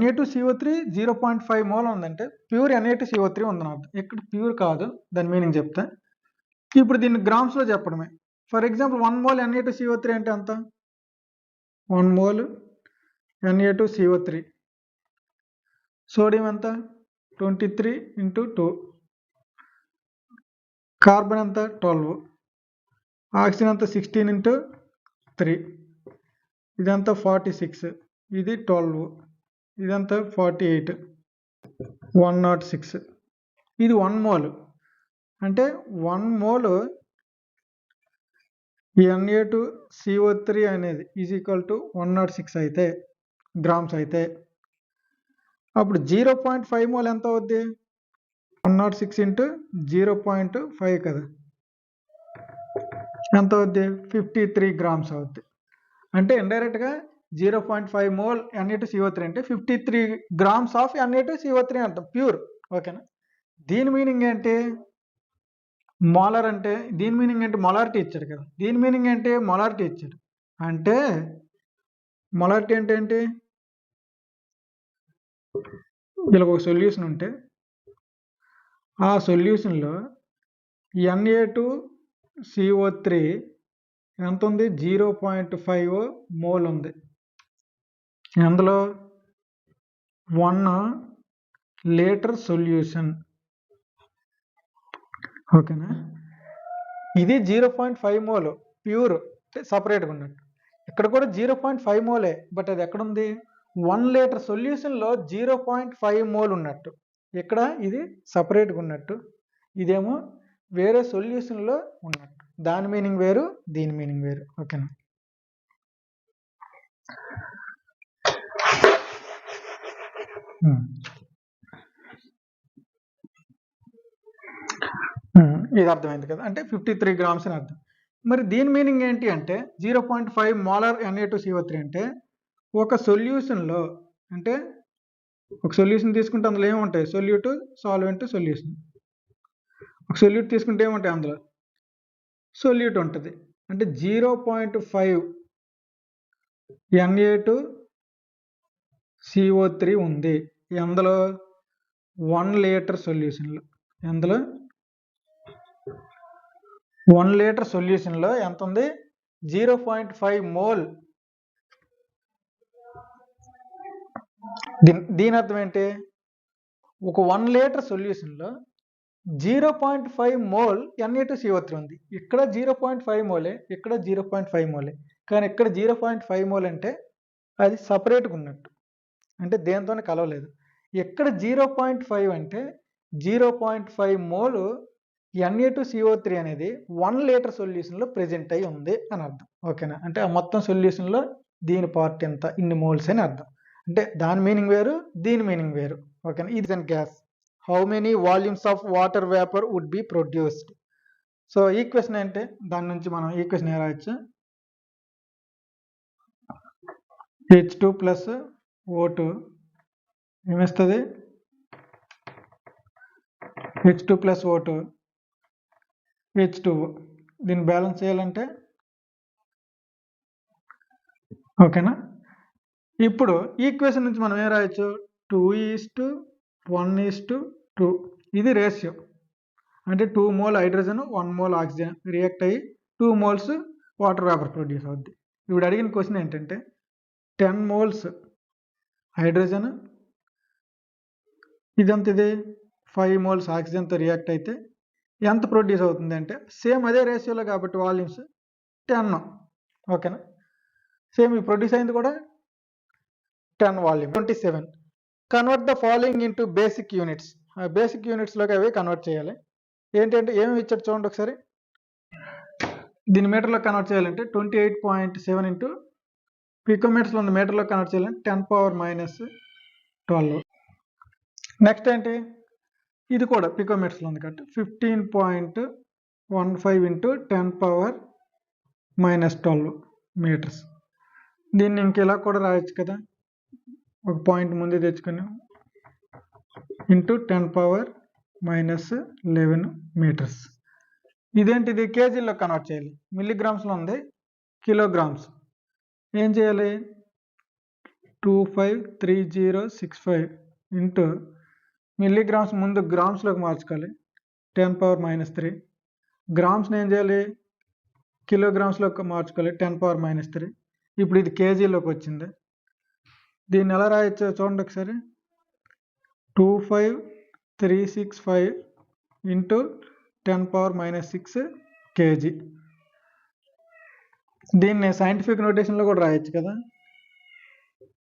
Na2CO3 0.5 mole ఉందంటే ప్యూర్ Na2CO3 ఉందని అర్థం. ఇక్కడ ప్యూర్ కాదు, దాని మీనింగ్ చెప్తా. ఇప్పుడు దీన్ని గ్రామ్స్లో చెప్పడమే. ఫర్ ఎగ్జాంపుల్ 1 mole Na2CO3 అంటే ఎంత, 1 mole Na2CO3 సోడియం ఎంత, 23 × 2, కార్బన్ ఎంత 12, ఆక్సిజన్ ఎంత 16 × 3, ఇదంతా 46, ఇది 12, ఇదంతా 48, 106. ఇది 1 mole అంటే 1 mole Na2CO3 అనేది ఈజ్ ఈక్వల్ టు 106 అయితే గ్రామ్స్ అయితే, అప్పుడు 0.5 mole ఎంత అవుద్ది, 106 × 0.5 కదా, ఎంత అవుద్ది 53 grams అవుద్ది. అంటే ఇండైరెక్ట్గా 0.5 mole Na2CO3 అంటే 53 grams ఆఫ్ Na2CO3 అంటాం, ప్యూర్. ఓకేనా, దీని మీనింగ్ ఏంటి, మోలార్ అంటే దీని మీనింగ్ ఏంటి, మొలారిటీ ఇచ్చాడు కదా, దీని మీనింగ్ ఏంటి, మొలారిటీ ఇచ్చాడు అంటే మొలారిటీ అంటే ఏంటి, ఇలా ఒక సొల్యూషన్ ఉంటే ఆ సొల్యూషన్లో Na2CO3 ఎంత ఉంది, 0.5 mole ఉంది. అందులో 1 లీటర్ సొల్యూషన్. ఓకేనా, ఇది 0.5 mole ప్యూర్ సపరేట్గా ఉన్నట్టు. ఇక్కడ కూడా 0.5 mole, బట్ అది ఎక్కడుంది, 1 లీటర్ సొల్యూషన్లో 0.5 mole ఉన్నట్టు. ఇక్కడ ఇది సపరేట్గా ఉన్నట్టు, ఇదేమో వేరే సొల్యూషన్లో ఉన్నట్టు. దాని మీనింగ్ వేరు, దీని మీనింగ్ వేరు. ఓకేనా, ఇది అర్థమైంది కదా, అంటే 53 grams అని అర్థం. మరి దీని మీనింగ్ ఏంటి అంటే 0.5 molar Na2CO3 అంటే ఒక సొల్యూషన్లో, అంటే ఒక సొల్యూషన్ తీసుకుంటే అందులో ఏముంటాయి? Solute, solvent, solution. ఒక సొల్యూట్ తీసుకుంటే ఏముంటాయి అందులో? సొల్యూట్ ఉంటుంది. అంటే 0.5 Na2CO3 ఉంది ఎందులో? 1 లీటర్ సొల్యూషన్లో. ఎందులో? 1 లీటర్ సొల్యూషన్లో ఎంత ఉంది? 0.5 మోల్. దీని అర్థం ఏంటి? ఒక 1 లీటర్ సొల్యూషన్లో 0.5 మోల్ Na2CO3 ఉంది. ఇక్కడ 0.5 మోలే, ఇక్కడ 0.5 మోలే. కానీ ఇక్కడ 0.5 మోల్ అంటే అది సపరేట్గా ఉన్నట్టు, అంటే దేంతోనే కలవలేదు. ఇక్కడ 0.5 అంటే 0.5 మోల్ Na2CO3 అనేది 1 లీటర్ సొల్యూషన్లో ప్రెజెంట్ అయి ఉంది అని అర్థం. ఓకేనా? అంటే ఆ మొత్తం సొల్యూషన్లో దీని పార్ట్ ఎంత, ఇన్ని మోల్స్ అని అర్థం. అంటే దాని మీనింగ్ వేరు, దీని మీనింగ్ వేరు. ఓకేనా? ఇది gas. How many volumes of water vapour would be produced? So equation ఏంటి? దాని నుంచి మనం ఈక్వేషన్ ఎలా రాయొచ్చు? H2 plus O2 ఏమిస్తుంది? H2 plus O2 H2O. దీన్ని బ్యాలెన్స్ చేయాలంటే ఓకేనా? ఇప్పుడు ఈక్వేషన్ నుంచి మనం ఏం రాయొచ్చు? 2:1:2. ఇది రేషియో. అంటే 2 mole hydrogen 1 mole oxygen react అయ్యి 2 మోల్స్ వాటర్ వేపర్ ప్రొడ్యూస్ అవుద్ది. ఇప్పుడు అడిగిన క్వశ్చన్ ఏంటంటే 10 మోల్స్ హైడ్రోజన్, ఇదంత ఇది 5 మోల్స్ ఆక్సిజన్తో రియాక్ట్ అయితే ఎంత ప్రొడ్యూస్ అవుతుంది అంటే సేమ్ అదే రేషియోలో కాబట్టి వాల్యూమ్స్ 10. ఓకేనా? సేమ్ ఈ ప్రొడ్యూస్ అయింది కూడా 10 volume. 27. Convert the following into basic units. Basic యూనిట్స్లోకి అవి కన్వర్ట్ చేయాలి. ఏంటంటే ఏమి ఇచ్చాడు చూడండి ఒకసారి. దీన్ని మీటర్లో కన్వర్ట్ చేయాలంటే 28.7 ఇంటూ పికోమీటర్స్లో ఉంది, మీటర్లో కన్వర్ట్ చేయాలంటే 10⁻⁻12. నెక్స్ట్ ఏంటి? ఇది కూడా పికోమీటర్స్లో ఉంది కాబట్టి 15.15 ఇంటూ 10⁻⁻12 మీటర్స్. దీన్ని ఇంకెలా కూడా రాయొచ్చు కదా, ఒక పాయింట్ ముందే తెచ్చుకొని ఇంటూ 10⁻⁻11 మీటర్స్. ఇదేంటిది? కేజీల్లో కన్వర్ట్ చేయాలి. మిల్లీగ్రామ్స్లో ఉంది, కిలోగ్రామ్స్. ఏం చేయాలి? 253065 ఇంటూ మిల్లీగ్రామ్స్ ముందు గ్రామ్స్లోకి మార్చుకోవాలి, 10⁻⁻3. గ్రామ్స్ని ఏం చేయాలి? కిలోగ్రామ్స్లోకి మార్చుకోవాలి, 10⁻⁻3. ఇప్పుడు ఇది కేజీలోకి వచ్చింది. దీన్ని ఎలా రాయొచ్చు చూడండి ఒకసారి. 25365 ఇంటూ 10⁻⁻6 కేజీ. దీన్ని సైంటిఫిక్ నోటేషన్లో కూడా రాయొచ్చు కదా,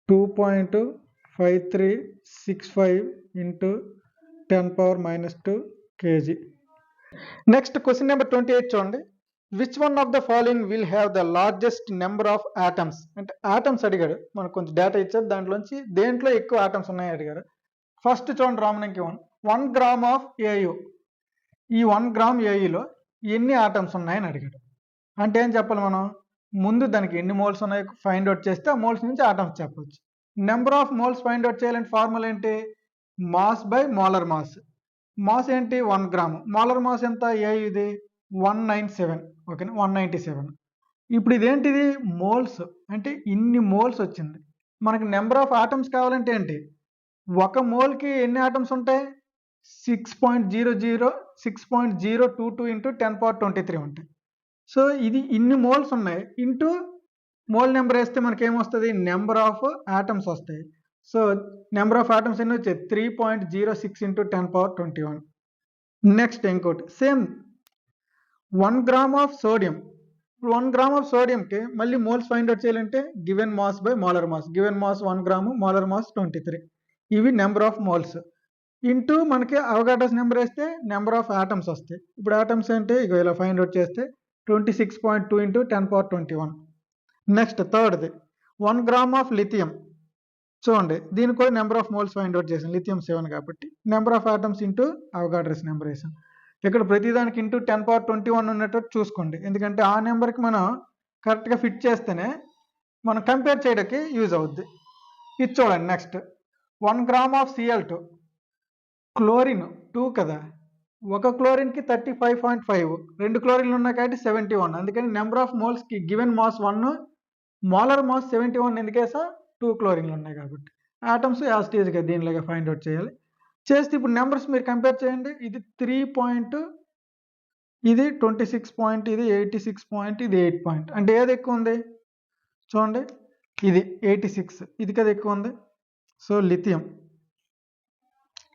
2.5365 into 10⁻⁻2 KG. Next question number 28 చూడండి. Which one of the following will have the largest number of atoms? అంటే ఆటమ్స్ అడిగాడు, మనకు కొంచెం డేటా ఇచ్చారు, దాంట్లోంచి దేంట్లో ఎక్కువ ఆటమ్స్ ఉన్నాయని అడిగారు. ఫస్ట్ చూడండి, రామనంకి 1 గ్రామ్ ఆఫ్ ఏయు. ఈ 1 గ్రామ్ ఏయులో ఎన్ని ఆటమ్స్ ఉన్నాయని అడిగాడు. అంటే ఏం చెప్పాలి మనం? ముందు దానికి ఎన్ని మోల్స్ ఉన్నాయో ఫైండ్ అవుట్ చేస్తే ఆ మోల్స్ నుంచి ఆటమ్స్ చెప్పవచ్చు. Number of moles find out చేయాలంటే ఫార్ములా ఏంటి? Mass by molar mass. Mass ఏంటి? 1 గ్రామ్. మోలర్ మాస్ ఎంత? ఏయు ఇది 197. ఓకేనా? 197. ఇప్పుడు ఇదేంటిది? మోల్స్. అంటే ఇన్ని మోల్స్ వచ్చింది. మనకి నెంబర్ ఆఫ్ ఆటమ్స్ కావాలంటే ఏంటి? ఒక మోల్కి ఎన్ని ఆటమ్స్ ఉంటాయి? 6.022 ఇంటూ 10⁻23 ఉంటాయి. సో ఇది ఇన్ని మోల్స్ ఉన్నాయి ఇంటూ మోల్ నెంబర్ వేస్తే మనకి ఏమొస్తుంది? నెంబర్ ఆఫ్ ఆటమ్స్ వస్తాయి. సో నెంబర్ ఆఫ్ ఆటమ్స్ ఎన్ని వచ్చాయి? 3.06 ఇంటూ 10⁻21. నెక్స్ట్ ఇంకోటి same 1 gram of sodium. 1 gram of సోడియంకి మళ్ళీ మోల్స్ ఫైండ్ అవుట్ చేయాలంటే given mass by molar mass. Given mass 1 gram, molar mass 23. ఇవి నెంబర్ ఆఫ్ మోల్స్ ఇంటూ మనకి Avogadro's number వేస్తే number of atoms వస్తాయి. ఇప్పుడు ఆటమ్స్ ఏంటి? ఇక ఇలా ఫైండ్ అవుట్ చేస్తే 26.2 ఇంటూ 10⁻21. నెక్స్ట్ థర్డ్ది 1 గ్రామ్ ఆఫ్ లిథియం. చూడండి, దీనికి కూడా number of moles find out చేసాం, లిథియం 7 కాబట్టి number of atoms into Avogadro's number వేసాం. ఇక్కడ ప్రతిదానికి ఇంటూ 10⁻21 ఉన్నట్టు చూసుకోండి, ఎందుకంటే ఆ నెంబర్కి మనం కరెక్ట్గా ఫిట్ చేస్తేనే మనం కంపేర్ చేయడానికి యూజ్ అవుద్ది. ఇది చూడండి. Next 1 gram of Cl2, chlorine 2 కదా, ఒక క్లోరిన్కి 35.5, 2 క్లోరిన్లు ఉన్నాయి కాబట్టి 71. అందుకని నెంబర్ ఆఫ్ మోల్స్కి గివెన్ మాస్ 1, మోలార్ మాస్ 71 ఎందుకేసా 2 క్లోరిన్లు ఉన్నాయి కాబట్టి. ఆటమ్స్ యాజ్ ఇట్ ఈజ్గా దీనిలాగా ఫైండ్ అవుట్ చేయాలి. చేస్తే ఇప్పుడు నెంబర్స్ మీరు కంపేర్ చేయండి. ఇది 3 పాయింట్, ఇది 26 పాయింట్, ఇది 86 పాయింట్, ఇది 8 పాయింట్. అంటే ఏది ఎక్కువ ఉంది చూడండి, ఇది 86, ఇది కదా ఎక్కువ ఉంది. సో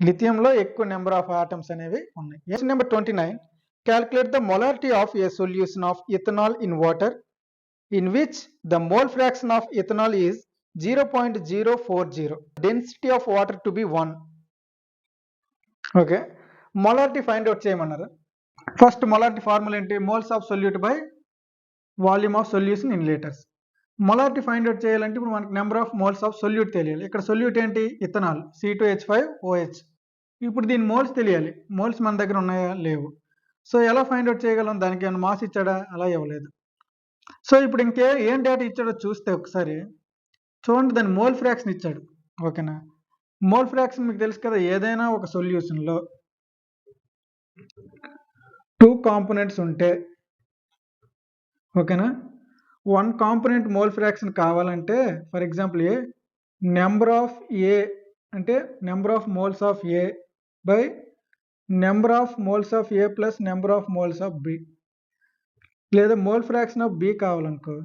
లిథియంలో ఎక్కువ నెంబర్ ఆఫ్ ఆటమ్స్ అనేవి ఉన్నాయి. Question number 29, calculate the molarity of a solution of ethanol in water in which the mole fraction of ethanol is 0.040, density of water to be 1. Okay, molarity find out చేయమన్నారు. First molarity formula ఏంటి, moles of solute by volume of solution in litres. Molarity find out చేయాలంటే ఇప్పుడు మనకి number of moles of solute తెలియాలి. ఇక్కడ solute ఏంటి, ethanol C2H5OH. ఇప్పుడు దీని మోల్స్ తెలియాలి. మోల్స్ మన దగ్గర ఉన్నాయా లేవు. సో ఎలా ఫైండ్ అవుట్ చేయగలం, దానికి ఏమైనా మాస్ ఇచ్చాడా, అలా ఇవ్వలేదు. సో ఇప్పుడు ఏం డేటా ఇచ్చాడో చూస్తే ఒకసారి చూడండి, దాని మోల్ ఫ్రాక్షన్ ఇచ్చాడు. ఓకేనా, మోల్ ఫ్రాక్షన్ మీకు తెలుసు కదా, ఏదైనా ఒక సొల్యూషన్లో 2 కాంపోనెంట్స్ ఉంటే, ఓకేనా, 1 కాంపోనెంట్ మోల్ ఫ్రాక్షన్ కావాలంటే for example number of A అంటే number of moles of A by number of moles of A plus number of moles of B, లేదా మోల్ ఫ్రాక్షన్ ఆఫ్ బి కావాలనుకో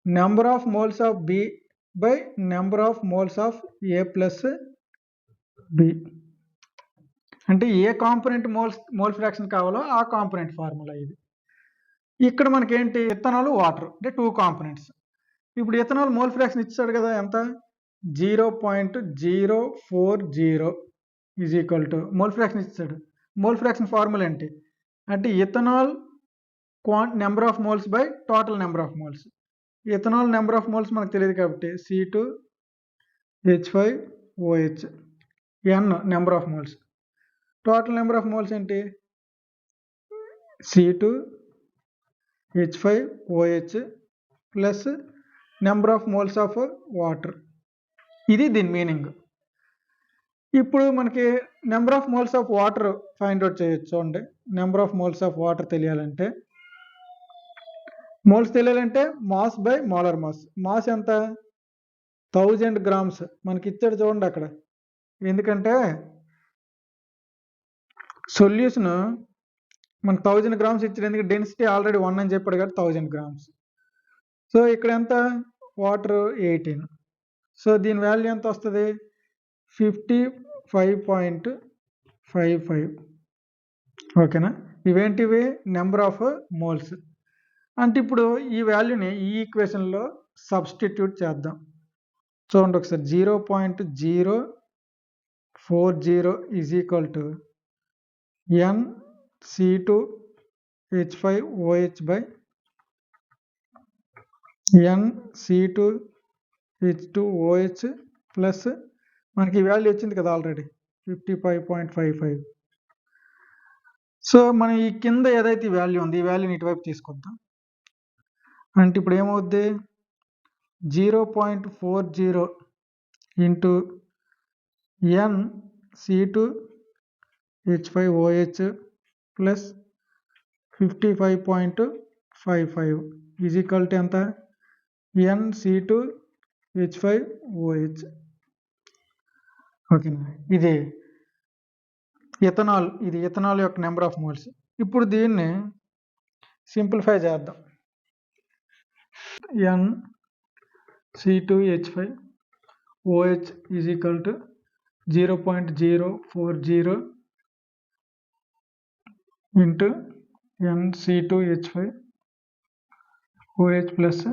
number of moles of B by number of moles of A plus B. అంటే ఏ component mole fraction కావాలో ఆ component formula ఇది. ఇక్కడ మనకేంటి, ethanol water అంటే 2 కాంపోనెంట్స్. ఇప్పుడు ఇథనాల్ మోల్ ఫ్రాక్షన్ ఇచ్చాడు కదా, ఎంత 0.040 is equal to mole fraction ఇచ్చాడు. మోల్ ఫ్రాక్షన్ ఫార్ములా ఏంటి అంటే ethanol number of moles by total number of moles. Ethanol number of moles మనకు తెలియదు కాబట్టి C2H5OH, N number of moles, total number of moles ఏంటి C2H5OH plus number of moles of water. ఇది దీని meaning. ఇప్పుడు మనకి number of moles of water find out చేయొచ్చు. చూడండి, number of moles of water తెలియాలంటే, మోల్స్ తెలియాలంటే mass by molar mass. Mass ఎంత 1000 గ్రామ్స్ మనకి ఇచ్చాడు చూడండి అక్కడ. ఎందుకంటే సొల్యూషన్ మనకు 1000 గ్రామ్స్ ఇచ్చాడు, ఎందుకంటే డెన్సిటీ ఆల్రెడీ 1 అని చెప్పాడు కాబట్టి 1000 గ్రామ్స్. సో ఇక్కడ ఎంత, వాటర్ 18. సో దీని వాల్యూ ఎంత వస్తుంది, 55.55. ఓకేనా, ఇవేంటివి నెంబర్ ఆఫ్ మోల్స్. అంటే ఇప్పుడు ఈ వాల్యూని ఈ ఈక్వేషన్లో సబ్స్టిట్యూట్ చేద్దాం. చూడండి ఒకసారి, 0.040 is equal to NC2H5OH by NC2H2OH plus మనకి వాల్యూ వచ్చింది కదా ఆల్రెడీ 55.55. సో మనం ఈ కింద ఏదైతే వాల్యూ ఉంది ఈ వాల్యూని ఇటువైపు తీసుకొద్దాం. అంటే ఇప్పుడు ఏమవుద్ది, 0.40 into NC2H5OH plus 55.55 is equal to ఎంత, NC2H5OH. ఓకేనా, ఇది ఇథనాల్ యొక్క నెంబర్ ఆఫ్ మోల్స్. ఇప్పుడు దీన్ని సింప్లిఫై చేద్దాం. NC2H5OH is equal to 0.040 into NC2H5OH plus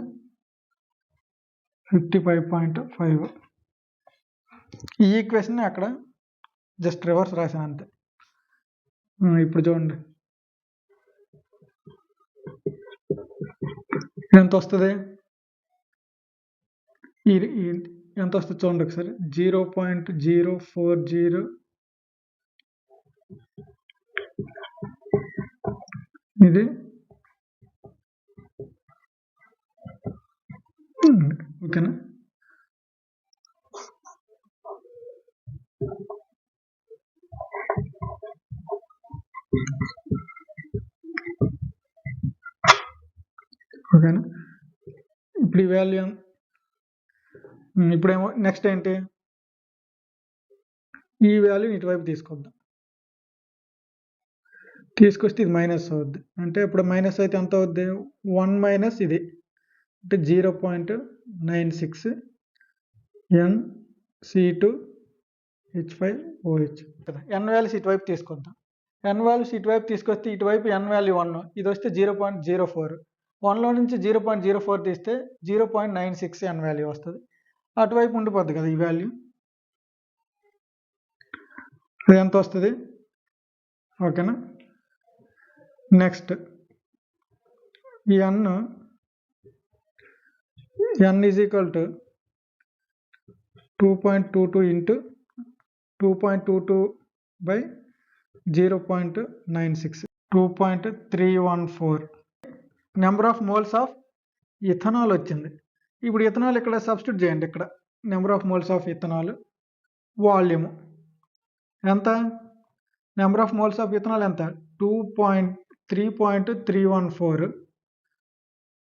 55.5. ఈ ఈక్వేషన్ అక్కడ జస్ట్ రివర్స్ రాశాను అంతే. ఇప్పుడు చూడండి ఎంత వస్తుంది, ఎంత వస్తుంది చూడండి ఒకసారి, 0.040 ఇది ఓకేనా. ఇప్పుడు ఈ వాల్యూ ఇప్పుడేమో నెక్స్ట్ ఏంటి, ఈ వాల్యూని ఇటువైపు తీసుకొద్దాం. తీసుకొస్తే ఇది మైనస్ అవుద్ది. అంటే ఇప్పుడు మైనస్ అయితే ఎంత అవుద్ది, 1 మైనస్ ఇది అంటే 0.96 NC2H5OH కదా. ఎన్ వాల్యూస్ ఇటువైపు తీసుకొద్దాం. ఎన్ వాల్యూస్ ఇటువైపు తీసుకొస్తే ఇటువైపు ఎన్ వాల్యూ 1, ఇది వస్తే 0.04. 1లో నుంచి 0.04 తీస్తే 0.96 ఎన్ వాల్యూ వస్తుంది. అటువైపు ఉండిపోద్ది కదా ఈ వాల్యూ. అది ఎంత వస్తుంది, ఓకేనా. నెక్స్ట్ ఈ n is equal to 2.22 into 2.22 by 0.96 2.314 number of moles of ethanol వచ్చింది. ఇప్పుడు ఇథనాల్ ఇక్కడ సబ్స్టిట్యూట్ చేయండి. ఇక్కడ number of moles of ethanol volume ఎంత, number of moles of ethanol ఎంత 3.314,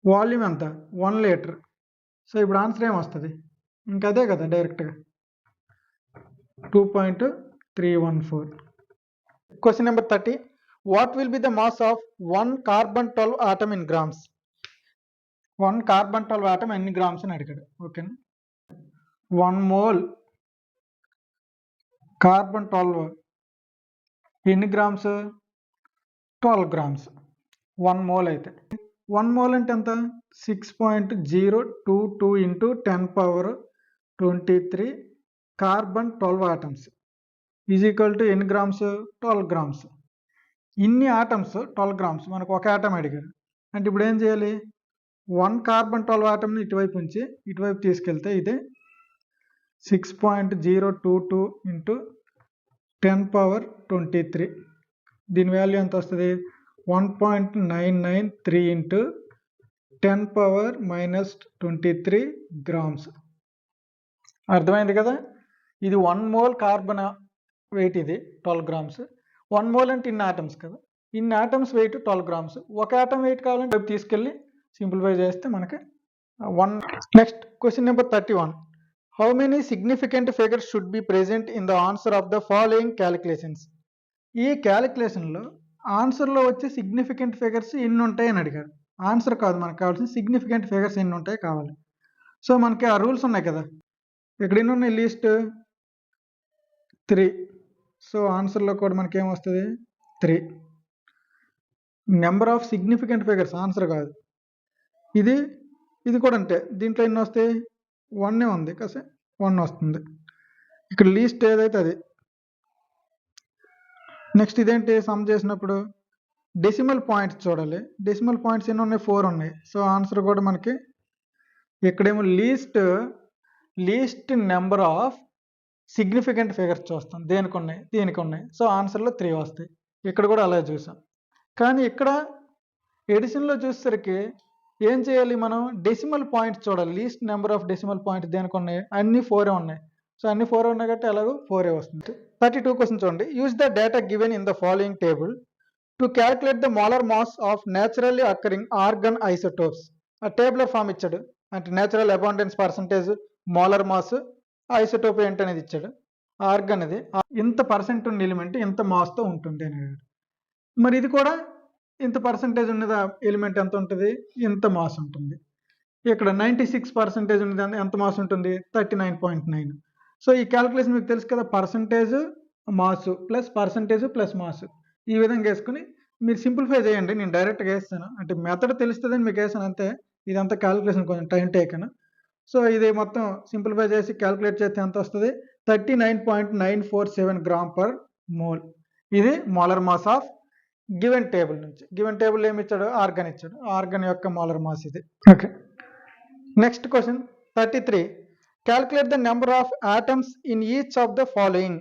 వాల్యూమ్ ఎంత 1 లీటర్. సో ఇప్పుడు ఆన్సర్ ఏమొస్తుంది, ఇంకా అదే కదా డైరెక్ట్గా 2.314. Question number 30, what will be the mass of 1 carbon 12 atom in grams. 1 carbon 12 atom ఎన్ని గ్రామ్స్ అని అడిగాడు, ఓకేనా. 1 మోల్ కార్బన్ 12 ఎన్ని గ్రామ్స్, 12 గ్రామ్స్ 1 మోల్ అయితే. 1 మోల్ అంటే ఎంత, 6.022 into 10⁻23 carbon 12 atoms is equal to ఎన్ని గ్రామ్స్, 12 గ్రామ్స్. ఇన్ని ఆటమ్స్ 12 గ్రామ్స్, మనకు ఒక ఆటమ్ అడిగారు. అంటే ఇప్పుడు ఏం చేయాలి, 1 కార్బన్ 12 ఆటమ్ని ఇటువైపు ఉంచి ఇటువైపు తీసుకెళ్తే ఇదే 6.022 ఇంటూ 10⁻23, దీని వాల్యూ ఎంత వస్తుంది, 1.993 ఇంటూ 10⁻⁻23 గ్రామ్స్. అర్థమైంది కదా. ఇది 1 మోల్ కార్బన్ వెయిట్, ఇది 12 గ్రామ్స్. 1 మోల్ అంటే ఇన్ని ఆటమ్స్ కదా, ఇన్ని ఆటమ్స్ వెయిట్ 12 గ్రామ్స్. ఒక ఆటమ్ వెయిట్ కావాలంటే తీసుకెళ్ళి సింప్లిఫై చేస్తే మనకి 1. Next question number 31, how many significant figures should be present in the answer of the following calculations. ఈ క్యాలిక్యులేషన్లో ఆన్సర్లో వచ్చే సిగ్నిఫికెంట్ ఫిగర్స్ ఎన్ని ఉంటాయని అడిగారు. ఆన్సర్ కాదు, మనకు కావాల్సిన సిగ్నిఫికెంట్ ఫిగర్స్ ఎన్ని ఉంటాయి కావాలి. సో మనకి ఆ రూల్స్ ఉన్నాయి కదా, ఇక్కడ ఎన్ని ఉన్నాయి, లీస్ట్ 3. సో ఆన్సర్లో కూడా మనకి ఏమొస్తుంది 3. Number of significant figures answer కాదు. ఇది కూడా అంతే, దీంట్లో ఎన్ని వస్తాయి, 1 ఉంది కాసే 1 వస్తుంది. ఇక్కడ లీస్ట్ ఏదైతే అది. నెక్స్ట్ ఇదేంటి, సమ్ చేసినప్పుడు డెసిమల్ పాయింట్స్ చూడాలి. డెసిమల్ పాయింట్స్ ఎన్ని ఉన్నాయి, 4 ఉన్నాయి. సో ఆన్సర్ కూడా మనకి ఇక్కడేమో least number of significant figures చూస్తాం, దేనికి ఉన్నాయి. సో ఆన్సర్లో 3 వస్తాయి. ఇక్కడ కూడా అలా చూసాం. కానీ ఇక్కడ ఎడిషన్లో చూసేసరికి ఏం చేయాలి, మనం డెసిమల్ పాయింట్స్ చూడాలి. Least number of decimal points దేనికి ఉన్నాయి, అన్ని 4 ఉన్నాయి. సో అన్ని 4 ఉన్నాయి కాబట్టి అలాగూ 4 వస్తుంది. 32 క్వశ్చన్ చూడండి, use the data given in the following table to calculate the molar mass of naturally occurring organ isotopes. ఆ టేబులర్ ఫామ్ ఇచ్చాడు, అంటే natural abundance percentage, molar mass, isotope ఏంటనేది ఇచ్చాడు. ఆర్గన్ అది ఇంత పర్సెంట్ ఉన్న ఎలిమెంట్ ఇంత మాస్తో ఉంటుంది అని. మరి ఇది కూడా ఇంత పర్సెంటేజ్ ఉన్నది ఎలిమెంట్ ఎంత ఉంటుంది, ఇంత మాస్ ఉంటుంది. ఇక్కడ 96% ఉన్నది ఎంత మాస్ ఉంటుంది, 39.9. సో ఈ క్యాలిక్యులేషన్ మీకు తెలుసు కదా, పర్సంటేజ్ మాస్ ప్లస్ మాస్, ఈ విధంగా వేసుకుని మీరు సింప్లిఫై చేయండి. నేను డైరెక్ట్గా వేస్తాను, అంటే మెథడ్ తెలుస్తుందని మీకు వేసాను అంతే. ఇదంతా క్యాలిక్యులేషన్ కొంచెం టైం టేకన్. సో ఇది మొత్తం సింప్లిఫై చేసి క్యాలిక్యులేట్ చేస్తే ఎంత వస్తుంది, 39.947 గ్రామ్ పర్ మోల్. ఇది molar mass of given table నుంచి. గివెన్ టేబుల్ ఏమి ఇచ్చాడు, ఆర్గన్ ఇచ్చాడు. ఆర్గన్ యొక్క మోలార్ మాస్ ఇది. Okay, next question 33, calculate the number of atoms in each of the following.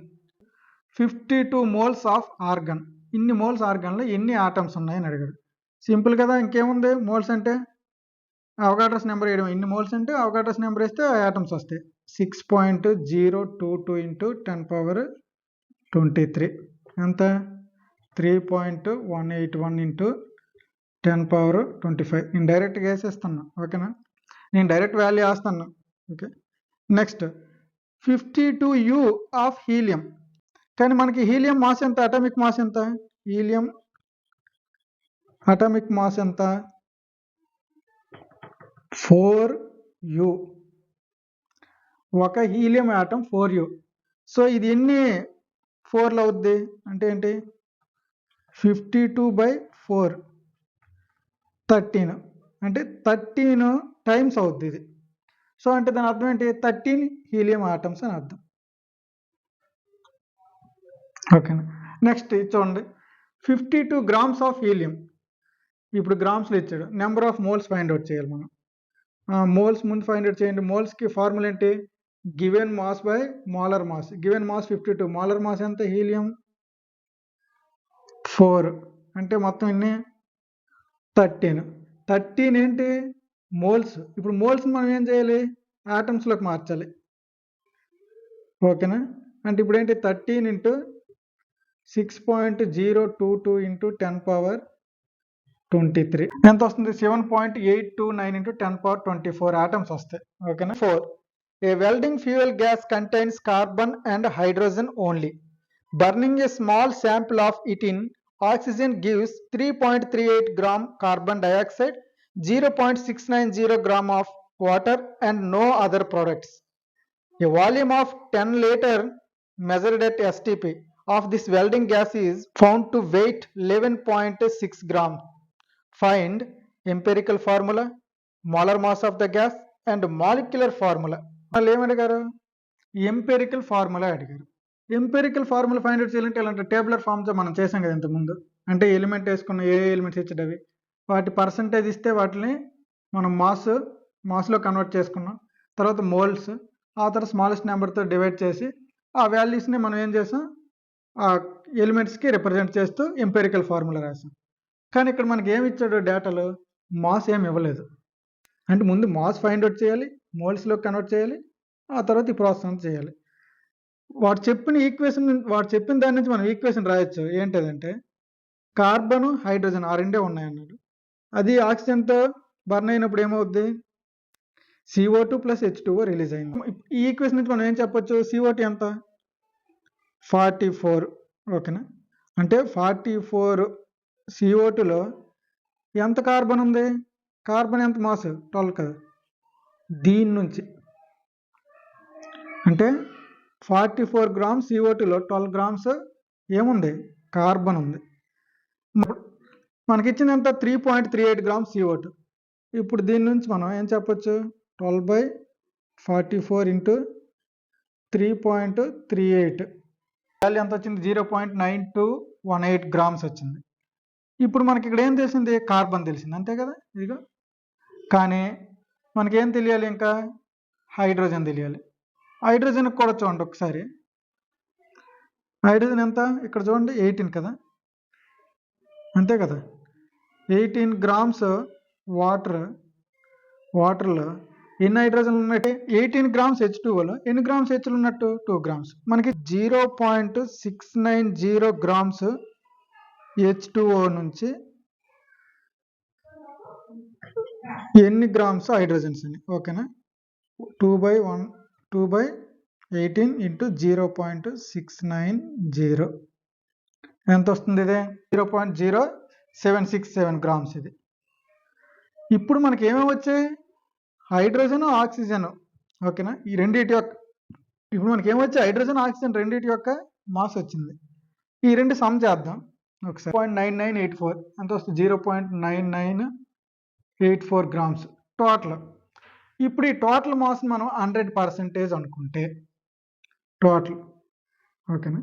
52 moles of organ. ఇన్ని మోల్స్ ఆర్గన్లో ఎన్ని atoms ఉన్నాయని అడిగాడు. సింపుల్ కదా, ఇంకేముంది, మోల్స్ అంటే అవగాడ్రోస్ నెంబర్ వేయడం. ఇన్ని మోల్స్ అంటే అవగాడ్రోస్ నెంబర్ వేస్తే ఆటమ్స్ వస్తాయి. 6.022 ఇంటూ 10⁻23 ఎంత, 3.181 ఇంటూ 10⁻25. నేను డైరెక్ట్గా వేసేస్తున్నా, ఓకేనా. నేను డైరెక్ట్ వాల్యూ వేస్తాను. Okay, next 52U of helium. కానీ మనకి హీలియం మాస్ ఎంత, అటామిక్ మాస్ ఎంత? హీలియం అటామిక్ మాస్ ఎంత? 4U. ఒక హీలియం ఆటం 4U. సో ఇది ఎన్ని 4లు అవుద్ది అంటే ఏంటి? 52/4 13, అంటే 13 టైమ్స్ అవుద్ది ఇది. సో అంటే దాని అర్థం ఏంటి? 13 హీలియం ఆటమ్స్ అని అర్థం. ఓకేనా, నెక్స్ట్ చూడండి 52 గ్రామ్స్ ఆఫ్ హీలియం. ఇప్పుడు గ్రామ్స్లో ఇచ్చాడు, number of moles find out చేయాలి మనం. మోల్స్ ముందు ఫైండ్ అవుట్ చేయండి. మోల్స్కి ఫార్ములా ఏంటి? Given mass by molar mass. Given mass 52, molar mass ఎంత? హీలియం 4, అంటే మొత్తం ఎన్ని? 13. 13 ఏంటి? మోల్స్. ఇప్పుడు మోల్స్ మనం ఏం చేయాలి? ఆటమ్స్లోకి మార్చాలి. ఓకేనా, అంటే ఇప్పుడు ఏంటి? 13 × 6.022 × 10^23 ఎంత వస్తుంది? 7.829 × 10^24 ఆటమ్స్ వస్తాయి. ఓకేనా. 4. A welding fuel gas contains carbon and hydrogen only. Burning a small sample of it in oxygen gives 3.38 gram carbon dioxide, 0.690 gram of water and no other products. A volume of 10 liter measured at STP of this welding gas is found to weight 11.6 gram. Find empirical formula, molar mass of the gas and molecular formula. వాళ్ళు ఏమడిగారు? Empirical formula అడిగారు. Empirical formula find out చేయాలంటే ఇలాంటి tabular ఫామ్తో మనం చేసాం కదా ఇంతకుముందు. అంటే element వేసుకున్న ఏ ఎలిమెంట్స్ ఇచ్చేటవి వాటి పర్సంటేజ్ ఇస్తే వాటిని మనం మాస్లో కన్వర్ట్ చేసుకున్నాం. తర్వాత మోల్స్, ఆ తర్వాత స్మాలెస్ట్ నెంబర్తో డివైడ్ చేసి ఆ వాల్యూస్ని మనం ఏం చేసాం? ఆ ఎలిమెంట్స్కి రిప్రజెంట్ చేస్తూ ఎంపెరికల్ ఫార్ములా రాసాం. కానీ ఇక్కడ మనకి ఏమి ఇచ్చాడు? డేటాలో మాస్ ఏమి ఇవ్వలేదు. అంటే ముందు మాస్ ఫైండ్ అవుట్ చేయాలి, మోల్స్లో కన్వర్ట్ చేయాలి, ఆ తర్వాత ఈ ప్రాసెస్ అంతా చేయాలి. వాడు చెప్పిన దాని నుంచి మనం ఈక్వేషన్ రాయొచ్చు. ఏంటంటే కార్బన్ హైడ్రోజన్ ఆ రెండే ఉన్నాయన్నాడు. అది ఆక్సిజన్తో బర్న్ అయినప్పుడు ఏమవుద్ది? CO2 + H2O రిలీజ్ అయింది. ఈ ఈక్వేషన్ నుంచి మనం ఏం చెప్పొచ్చు? CO2 ఎంత? 44. ఓకేనా, అంటే 44 CO2లో ఎంత కార్బన్ ఉంది? కార్బన్ ఎంత మాస్? 12 కదా. దీని నుంచి అంటే 44 గ్రామ్స్ CO2లో 12 గ్రామ్స్ ఏముంది? కార్బన్ ఉంది. మనకిచ్చింది ఎంత? 3.38 గ్రామ్స్ CO2. ఇప్పుడు దీని నుంచి మనం ఏం చెప్పొచ్చు? 12/44 × 3.38 వాల్యూ ఎంత వచ్చింది? 0.9218 గ్రామ్స్ వచ్చింది. ఇప్పుడు మనకి ఇక్కడ ఏం తెలిసింది? కార్బన్ తెలిసింది, అంతే కదా. ఇదిగో, కానీ మనకేం తెలియాలి? ఇంకా హైడ్రోజన్ తెలియాలి. హైడ్రోజన్ కూడా చూడండి ఒకసారి. హైడ్రోజన్ ఎంత? ఇక్కడ చూడండి 18 కదా, అంతే కదా. 18 గ్రామ్స్ వాటర్లో ఎన్ని హైడ్రోజన్లు ఉన్నట్టు? 18 గ్రామ్స్ H2Oలో ఎన్ని గ్రామ్స్ హెచ్లు ఉన్నట్టు? 2 గ్రామ్స్. మనకి 0.690 గ్రామ్స్ H2O నుంచి ఎన్ని గ్రామ్స్ హైడ్రోజన్స్ అని. ఓకేనా, 2/18 × 0.690 ఎంత వస్తుంది? ఇది 0.0767 గ్రామ్స్ ఇది. ఇప్పుడు మనకి ఏమేమి వచ్చాయి? Hydrogen, oxygen. ఓకేనా, ఈ రెండింటి యొక్క ఇప్పుడు మనకి ఏమొచ్చాయి? హైడ్రోజన్, ఆక్సిజన్ రెండింటి యొక్క మాస్ వచ్చింది. ఈ రెండు సమ్ చేద్దాం ఒకసారి. 0.9984 ఎంత వస్తుంది? 0.9984 గ్రామ్స్ టోటల్. ఇప్పుడు ఈ టోటల్ మాస్ మనం 100% అనుకుంటే టోటల్. ఓకేనా,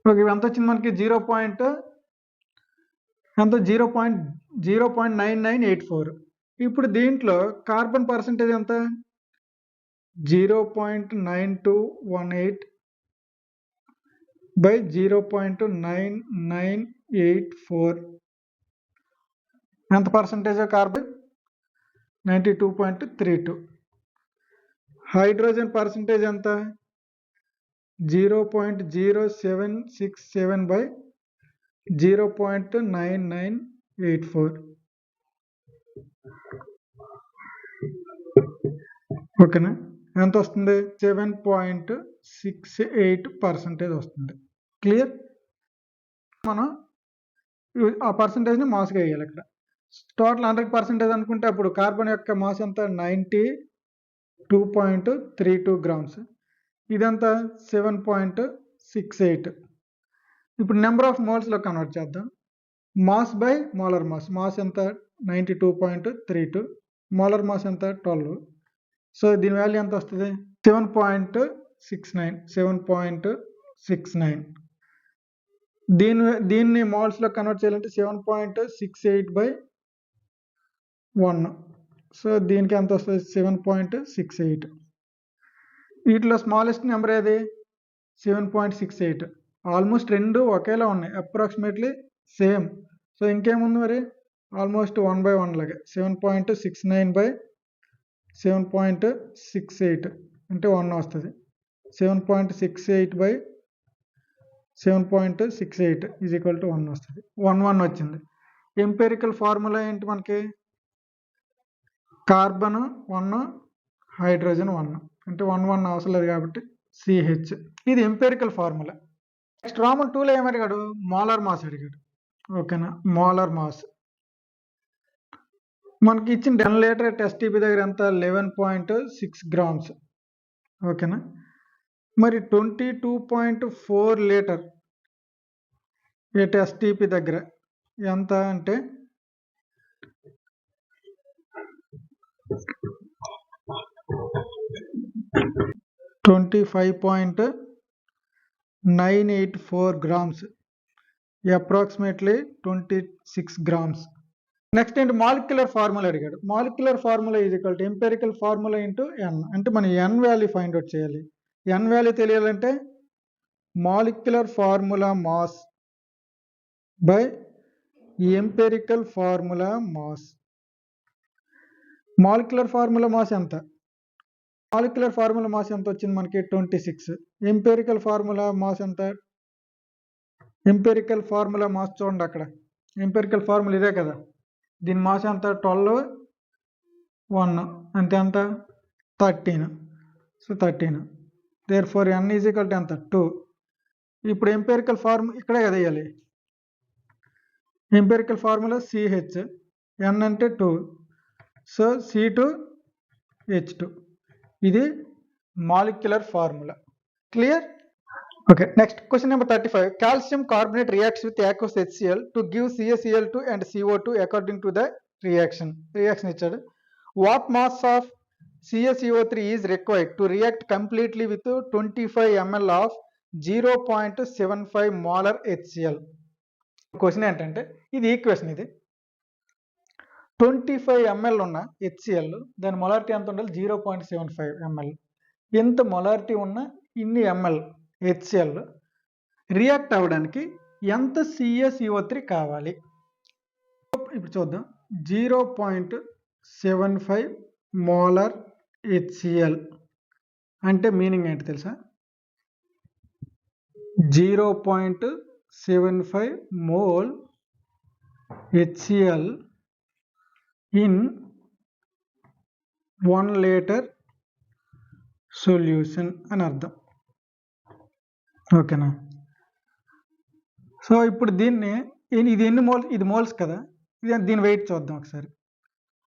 ఓకే, ఎంత వచ్చింది మనకి? 0.9984. ఇప్పుడు దీంట్లో కార్బన్ పర్సంటేజ్ ఎంత? 0.9218/0.9984 ఎంత పర్సంటేజ్ కార్బన్? 92.32. హైడ్రోజన్ పర్సంటేజ్ ఎంత? 0.0767/0.9984. ఓకేనా, ఎంత వస్తుంది? 7.68% వస్తుంది. క్లియర్? మనం ఆ పర్సంటేజ్ని మాస్గా వేయాలి. ఇక్కడ టోటల్ 100% అనుకుంటే అప్పుడు కార్బన్ యొక్క మాస్ ఎంత? 92.32 గ్రామ్స్. ఇదంతా 7.68. ఇప్పుడు నెంబర్ ఆఫ్ మోల్స్లో కన్వర్ట్ చేద్దాం. Mass by molar mass. Mass ఎంత? 92.32. మోలార్ మాస్ ఎంత? 12. సో దీని వాల్యూ ఎంత వస్తుంది? 7.69. దీన్ని మోల్స్లో కన్వర్ట్ చేయాలంటే 7.68/1. సో దీనికి ఎంత వస్తుంది? 7.68. వీటిలో స్మాలెస్ట్ నెంబర్ ఏది? 7.68. ఆల్మోస్ట్ రెండు ఒకేలా ఉన్నాయి, అప్రాక్సిమేట్లీ సేమ్. సో ఇంకేముంది మరి? ఆల్మోస్ట్ 1/1 లాగా 7.69/7.68 అంటే 1 వస్తుంది. 7.68/7.68 ఈజ్ ఈక్వల్ టు 1 వస్తుంది. 1 వచ్చింది. ఎంపెరికల్ ఫార్ములా ఏంటి మనకి? Carbon 1, hydrogen 1. అంటే 1 అవసరం లేదు కాబట్టి CH. ఇది ఎంపెరికల్ ఫార్ములా. నెక్స్ట్ రామన్ 2లో ఏమడిగాడు? మోలార్ మాస్ అడిగాడు. ఓకేనా, మోలార్ మాస్ మనకి ఇచ్చిన 10 లీటర్ STP దగ్గర ఎంత? 11.6 గ్రామ్స్. ఓకేనా, మరి 22.4 లీటర్ STP దగ్గర ఎంత అంటే 25.984 grams, approximately 26 grams. నెక్స్ట్ ఏంటి? మాలిక్యులర్ ఫార్ములా అడిగాడు. Molecular formula is equal to empirical formula into N. అంటే మనం N వాల్యూ ఫైండ్ అవుట్ చేయాలి. N వాల్యూ తెలియాలంటే molecular formula mass by empirical formula mass. Molecular formula mass ఎంత? Molecular formula mass ఎంత వచ్చింది మనకి? 26. ఎంపెరికల్ ఫార్ములా మాస్ ఎంత? Empirical formula mass చూడండి, అక్కడ ఎంపెరికల్ ఫార్ములా ఇదే కదా. దీని మాస్ ఎంత? 12, 1 అంటే ఎంత? 13. So 13. There four N is equal to ఎంత? 2. ఇప్పుడు ఎంపెరికల్ ఫార్ములా ఇక్కడే కదా వేయాలి. ఎంపెరికల్ ఫార్ములా CH, N అంటే 2. So C2H2. ఇది molecular formula. Clear? Okay, next question number 35. Calcium carbonate reacts with aqueous HCl to give CaCl2 and CO2 according to the reaction. Reaction ఇచ్చాడు. What mass of CaCO3 is required to react completely with 25 ml of 0.75 molar HCl? Question ఏంటంటే ఇది equation. ఇది 25 ml ఉన్న HCl, దాని molarity ఎంత ఉండాలి? 0.75 ml. ఎంత molarity ఉన్న ఇన్ని ml HCl రియాక్ట్ అవ్వడానికి ఎంత CaCO3 కావాలి? ఇప్పుడు చూద్దాం. 0.75 మోలార్ HCl అంటే మీనింగ్ ఏంటి తెలుసా? 0.75 mole HCl in 1 litre solution అని అర్థం. ఓకేనా, సో ఇప్పుడు దీన్ని ఇది ఎన్ని మోల్స్? ఇది మోల్స్ కదా. దీని వెయిట్ చూద్దాం ఒకసారి.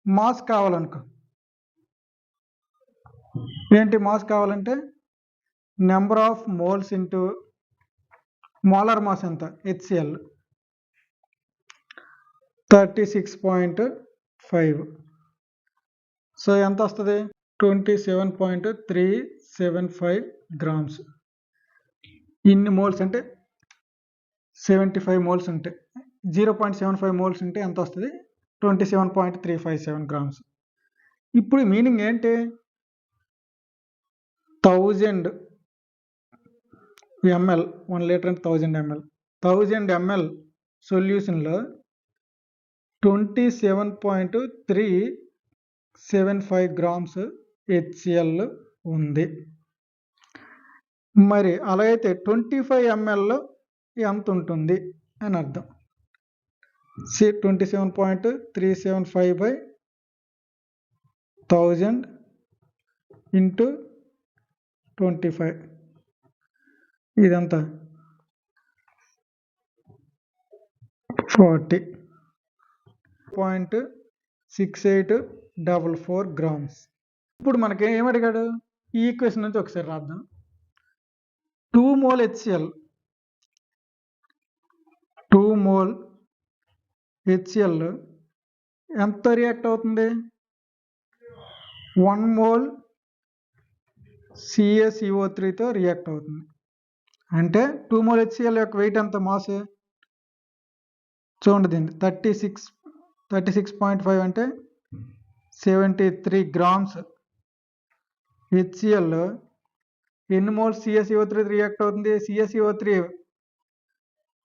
మాస్ కావాలనుకో, ఏంటి మాస్ కావాలంటే number of moles into molar mass ఎంత? HCl 36.5. సో ఎంత వస్తుంది? 27.375 గ్రామ్స్. ఇన్ని మోల్స్ అంటే 75 మోల్స్ ఉంటాయి. 0.75 మోల్స్ ఉంటే ఎంత వస్తుంది? 27.357 గ్రామ్స్. ఇప్పుడు మీనింగ్ ఏంటి? 1000 ml, 1 లీటర్ అంటే 1000 ml. 1000 ml సొల్యూషన్లో 27.375 గ్రామ్స్ HCl ఉంది. మరి అలా అయితే 25 mlలో ఎంత ఉంటుంది అని అర్థం. 27.375/1000 ఇంటూ 25 ఇదంతా 40.6844 grams. ఇప్పుడు మనకి ఏమడిగాడు ఈ ఈక్వేషన్ నుంచి ఒకసారి రాద్దాం. 2 mole HCl 2 mole HCl ఎంత రియాక్ట్ అవుతుంది? 1 mole CaCO3తో రియాక్ట్ అవుతుంది. అంటే 2 mole HCl యొక్క వెయిట్ ఎంత? మాస్ చూడండి, దీన్ని 36.5 అంటే 73 grams HCl ఎన్ని మోల్స్ CaCO3 రియాక్ట్ అవుతుంది? CaCO3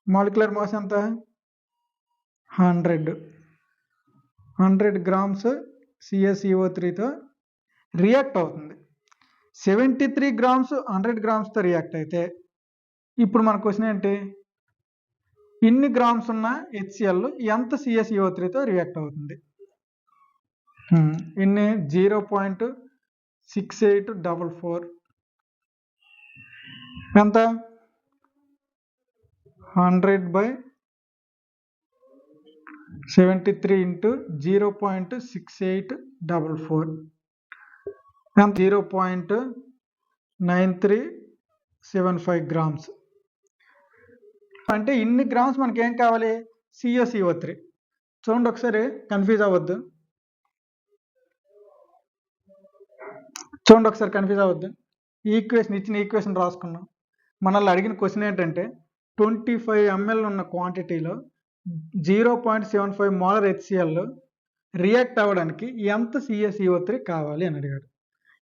మాలిక్యులర్ మాస్ ఎంత? 100 grams CaCO3తో రియాక్ట్ అవుతుంది. 73 grams 100 gramsతో రియాక్ట్ అయితే ఇప్పుడు మన క్వశ్చన్ ఏంటి? ఇన్ని గ్రామ్స్ ఉన్న HCl ఎంత CaCO3తో రియాక్ట్ అవుతుంది? ఇన్ని 0.6844 ఎంత? 100/73 ఇంటూ 0.6844 0.9375 గ్రామ్స్. అంటే ఇన్ని గ్రామ్స్ మనకి ఏం కావాలి? CaCO3. చూడండి, ఒకసారి కన్ఫ్యూజ్ అవ్వద్దు. ఇచ్చిన ఈక్వేషన్ రాసుకున్నాం. మనల్ని అడిగిన క్వశ్చన్ ఏంటంటే 25 ml ఉన్న క్వాంటిటీలో 0.75 మోలార్ HCl రియాక్ట్ అవ్వడానికి ఎంత CaCO3 కావాలి అని అడిగాడు.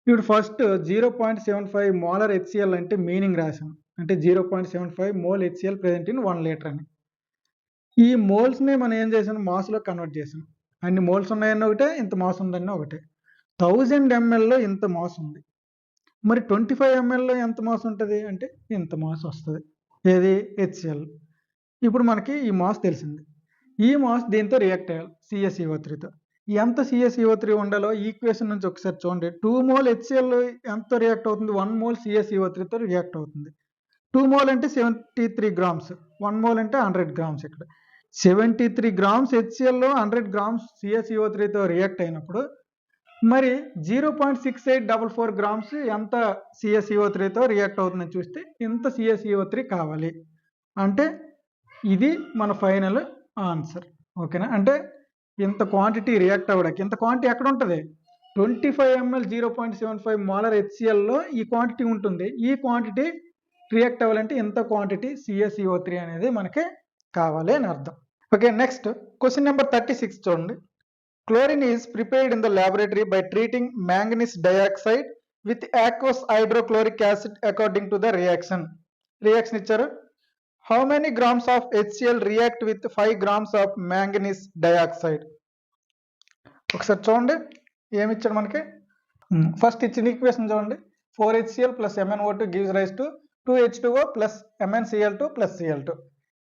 ఇప్పుడు ఫస్ట్ 0.75 మోలార్ HCl అంటే మీనింగ్ రాసాం. అంటే 0.75 mole HCl present in 1 liter అని. ఈ మోల్స్ని మనం ఏం చేసాం? మాస్లో కన్వర్ట్ చేసాం. అన్ని మోల్స్ ఉన్నాయన్న ఒకటే, ఇంత మాస్ ఉందన్న ఒకటే. 1000 mlలో ఇంత మాస్ ఉంది. మరి 25 mlలో ఎంత మాస్ ఉంటుంది అంటే ఇంత మాస్ వస్తుంది. ఏది? HCl. ఇప్పుడు మనకి ఈ మాస్ తెలిసింది. ఈ మాస్ దీంతో రియాక్ట్ అయ్యాలి CaCO3తో. ఎంత CaCO3 ఉండాలో ఈక్వేషన్ నుంచి ఒకసారి చూడండి. 2 mole HCl ఎంత రియాక్ట్ అవుతుంది? 1 mole CaCO3తో రియాక్ట్ అవుతుంది. 2 mole అంటే 73 grams, 1 mole అంటే 100 grams. ఇక్కడ 73 grams HCl 100 grams CaCO3తో రియాక్ట్ అయినప్పుడు మరి 0.6844 grams ఎంత CaCO3తో రియాక్ట్ అవుతుందని చూస్తే ఇంత CaCO3 కావాలి. అంటే ఇది మన ఫైనల్ ఆన్సర్. ఓకేనా? అంటే ఇంత క్వాంటిటీ రియాక్ట్ అవ్వడానికి ఇంత క్వాంటిటీ ఎక్కడ ఉంటుంది? 25 ml 0.75 మోలార్ HClలో ఈ క్వాంటిటీ ఉంటుంది. ఈ క్వాంటిటీ రియాక్ట్ అవ్వాలంటే ఇంత క్వాంటిటీ CaCO3 అనేది మనకి కావాలి అని అర్థం. ఓకే, నెక్స్ట్ క్వశ్చన్ నెంబర్ 36 చూడండి. Chlorine is prepared in the laboratory by treating manganese dioxide with aqueous hydrochloric acid according to the reaction. Reaction ఇచ్చారు. How many grams of HCl react with 5 grams of manganese dioxide? ఒకసారి చూడండి ఏమి ఇచ్చాడు మనకి. First ఇచ్చిన equation చూడండి. 4HCl plus MnO2 gives rise to 2H2O plus MnCl2 plus Cl2.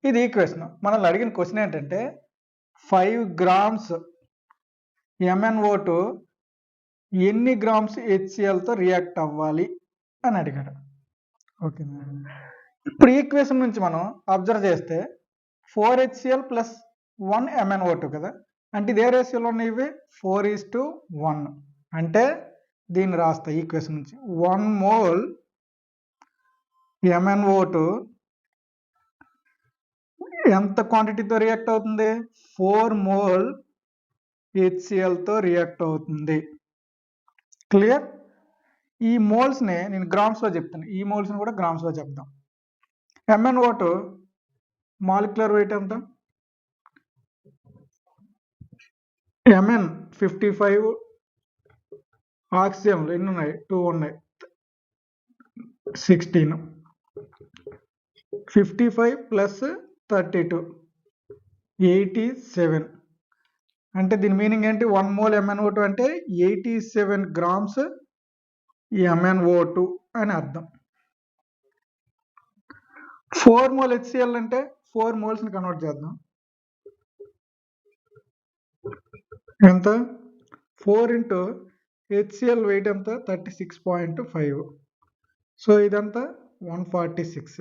ఇది equation. మనల్ని అడిగిన క్వశ్చన్ ఏంటంటే 5 grams MnO2 ఎన్ని గ్రామ్స్ HClతో రియాక్ట్ అవ్వాలి అని అడిగాడు. ఓకేనా? ఇప్పుడు ఈక్వేషన్ నుంచి మనం అబ్జర్వ్ చేస్తే 4HCl plus 1 MnO2 కదా. అంటే ఇదే రేషియోలో ఉన్నాయి. 4:1. అంటే దీన్ని రాస్తా ఈక్వేషన్ నుంచి. 1 mole MnO2 ఎంత క్వాంటిటీతో రియాక్ట్ అవుతుంది? 4 mole HClతో రియాక్ట్ అవుతుంది. క్లియర్? ఈ మోల్స్ని నేను గ్రామ్స్లో చెప్తాను. ఈ మోల్స్ని కూడా గ్రామ్స్లో చెప్తాం. MnO2 మాలిక్యులర్ వెయిట్ ఎంత? Mn 55, ఆక్సిజన్లు ఎన్ని ఉన్నాయి? 2 ఉన్నాయి. 16. 55 ప్లస్ 32 87. అంటే దీని మీనింగ్ ఏంటి? 1 mole MnO2 అంటే 87 grams MnO2 అని అర్థం. 4 mole HCl అంటే 4 moles ని కన్వర్ట్ చేద్దాం. ఎంత? 4 into హెచ్సిఎల్ వెయిట్ ఎంత 36.5. సో ఇదంతా 146.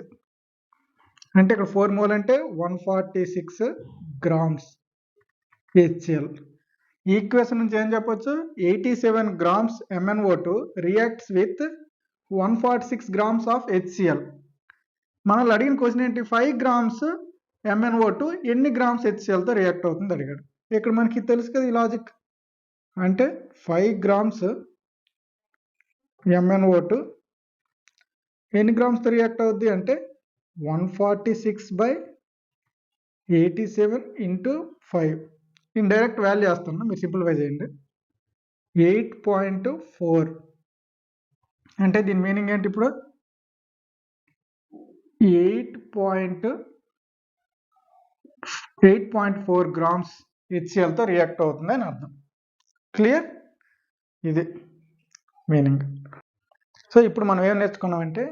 అంటే ఇక్కడ 4 మోల్ అంటే 146 grams హెచ్సిఎల్. ఈక్వేషన్ నుంచి ఏం చెప్పొచ్చు, 87 grams MnO2 reacts with 146 grams of HCl. మనల్ని అడిగిన క్వశ్చన్ ఏంటి, 5 grams MnO2 ఎన్ని గ్రామ్స్ హెచ్సిఎల్తో రియాక్ట్ అవుతుంది అడిగాడు. ఇక్కడ మనకి తెలుసు కదా ఈ లాజిక్. అంటే 5 grams MnO2 ఎన్ని గ్రామ్స్తో రియాక్ట్ అవుద్ది అంటే 146/87 into 5. నేను డైరెక్ట్ వాల్యూ వేస్తాను, మీరు సింప్లిఫై చేయండి. 8.4 అంటే దీని మీనింగ్ ఏంటి, ఇప్పుడు 8.4 grams హెచ్సిఎల్తో రియాక్ట్ అవుతుంది అని అర్థం. క్లియర్? ఇది మీనింగ్. సో ఇప్పుడు మనం ఏం నేర్చుకున్నామంటే,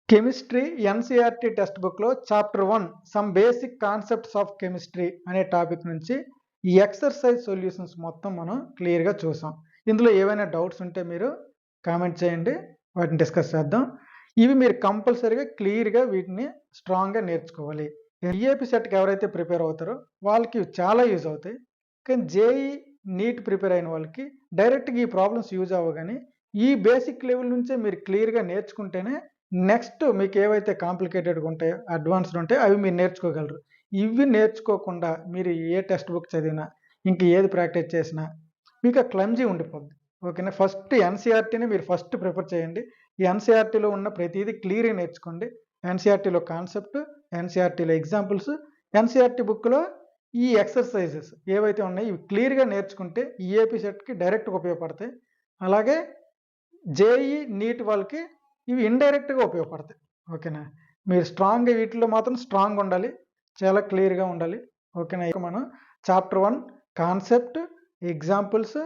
కెమిస్ట్రీ ఎన్సిఆర్టీ టెక్స్ట్ బుక్లో chapter 1 some basic concepts of chemistry అనే టాపిక్ నుంచి ఈ ఎక్సర్సైజ్ సొల్యూషన్స్ మొత్తం మనం క్లియర్గా చూసాం. ఇందులో ఏవైనా డౌట్స్ ఉంటే మీరు కామెంట్ చేయండి, వాటిని డిస్కస్ చేద్దాం. ఇవి మీరు కంపల్సరీగా క్లియర్గా వీటిని స్ట్రాంగ్గా నేర్చుకోవాలి. ఈఏపీ సెట్కి ఎవరైతే ప్రిపేర్ అవుతారో వాళ్ళకి చాలా యూజ్ అవుతాయి. కానీ జేఈ నీట్ ప్రిపేర్ అయిన వాళ్ళకి డైరెక్ట్గా ఈ ప్రాబ్లమ్స్ యూజ్ అవ్వగానే ఈ బేసిక్ లెవెల్ నుంచే మీరు క్లియర్గా నేర్చుకుంటేనే నెక్స్ట్ మీకు ఏవైతే కాంప్లికేటెడ్గా ఉంటాయో, అడ్వాన్స్డ్ ఉంటాయో అవి మీరు నేర్చుకోగలరు. ఇవి నేర్చుకోకుండా మీరు ఏ టెక్స్ట్ బుక్ చదివినా, ఇంక ఏది ప్రాక్టీస్ చేసినా మీకు ఆ క్లమ్జీ ఉండిపోద్ది. ఓకేనా? ఫస్ట్ ఎన్సీఆర్టీని మీరు ఫస్ట్ ప్రిఫర్ చేయండి. ఈ ఎన్సీఆర్టీలో ఉన్న ప్రతిదీ క్లియర్గా నేర్చుకోండి. ఎన్సీఆర్టీలో కాన్సెప్ట్, ఎన్సీఆర్టీలో ఎగ్జాంపుల్స్, ఎన్సీఆర్టీ బుక్లో ఈ ఎక్సర్సైజెస్ ఏవైతే ఉన్నాయో ఇవి క్లియర్గా నేర్చుకుంటే ఈఏపీ సెట్కి డైరెక్ట్గా ఉపయోగపడతాయి. అలాగే జేఈ నీట్ వాళ్ళకి ఇవి ఇండైరెక్ట్గా ఉపయోగపడతాయి. ఓకేనా? మీరు స్ట్రాంగ్గా వీటిలో మాత్రం స్ట్రాంగ్ ఉండాలి, చాలా క్లియర్గా ఉండాలి. ఓకేనా? మనం chapter 1 concept, examples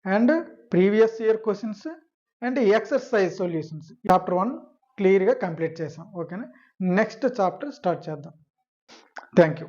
and previous year questions and exercise solutions chapter 1 క్లియర్గా కంప్లీట్ చేసాం. ఓకేనా? నెక్స్ట్ చాప్టర్ స్టార్ట్ చేద్దాం. Thank you.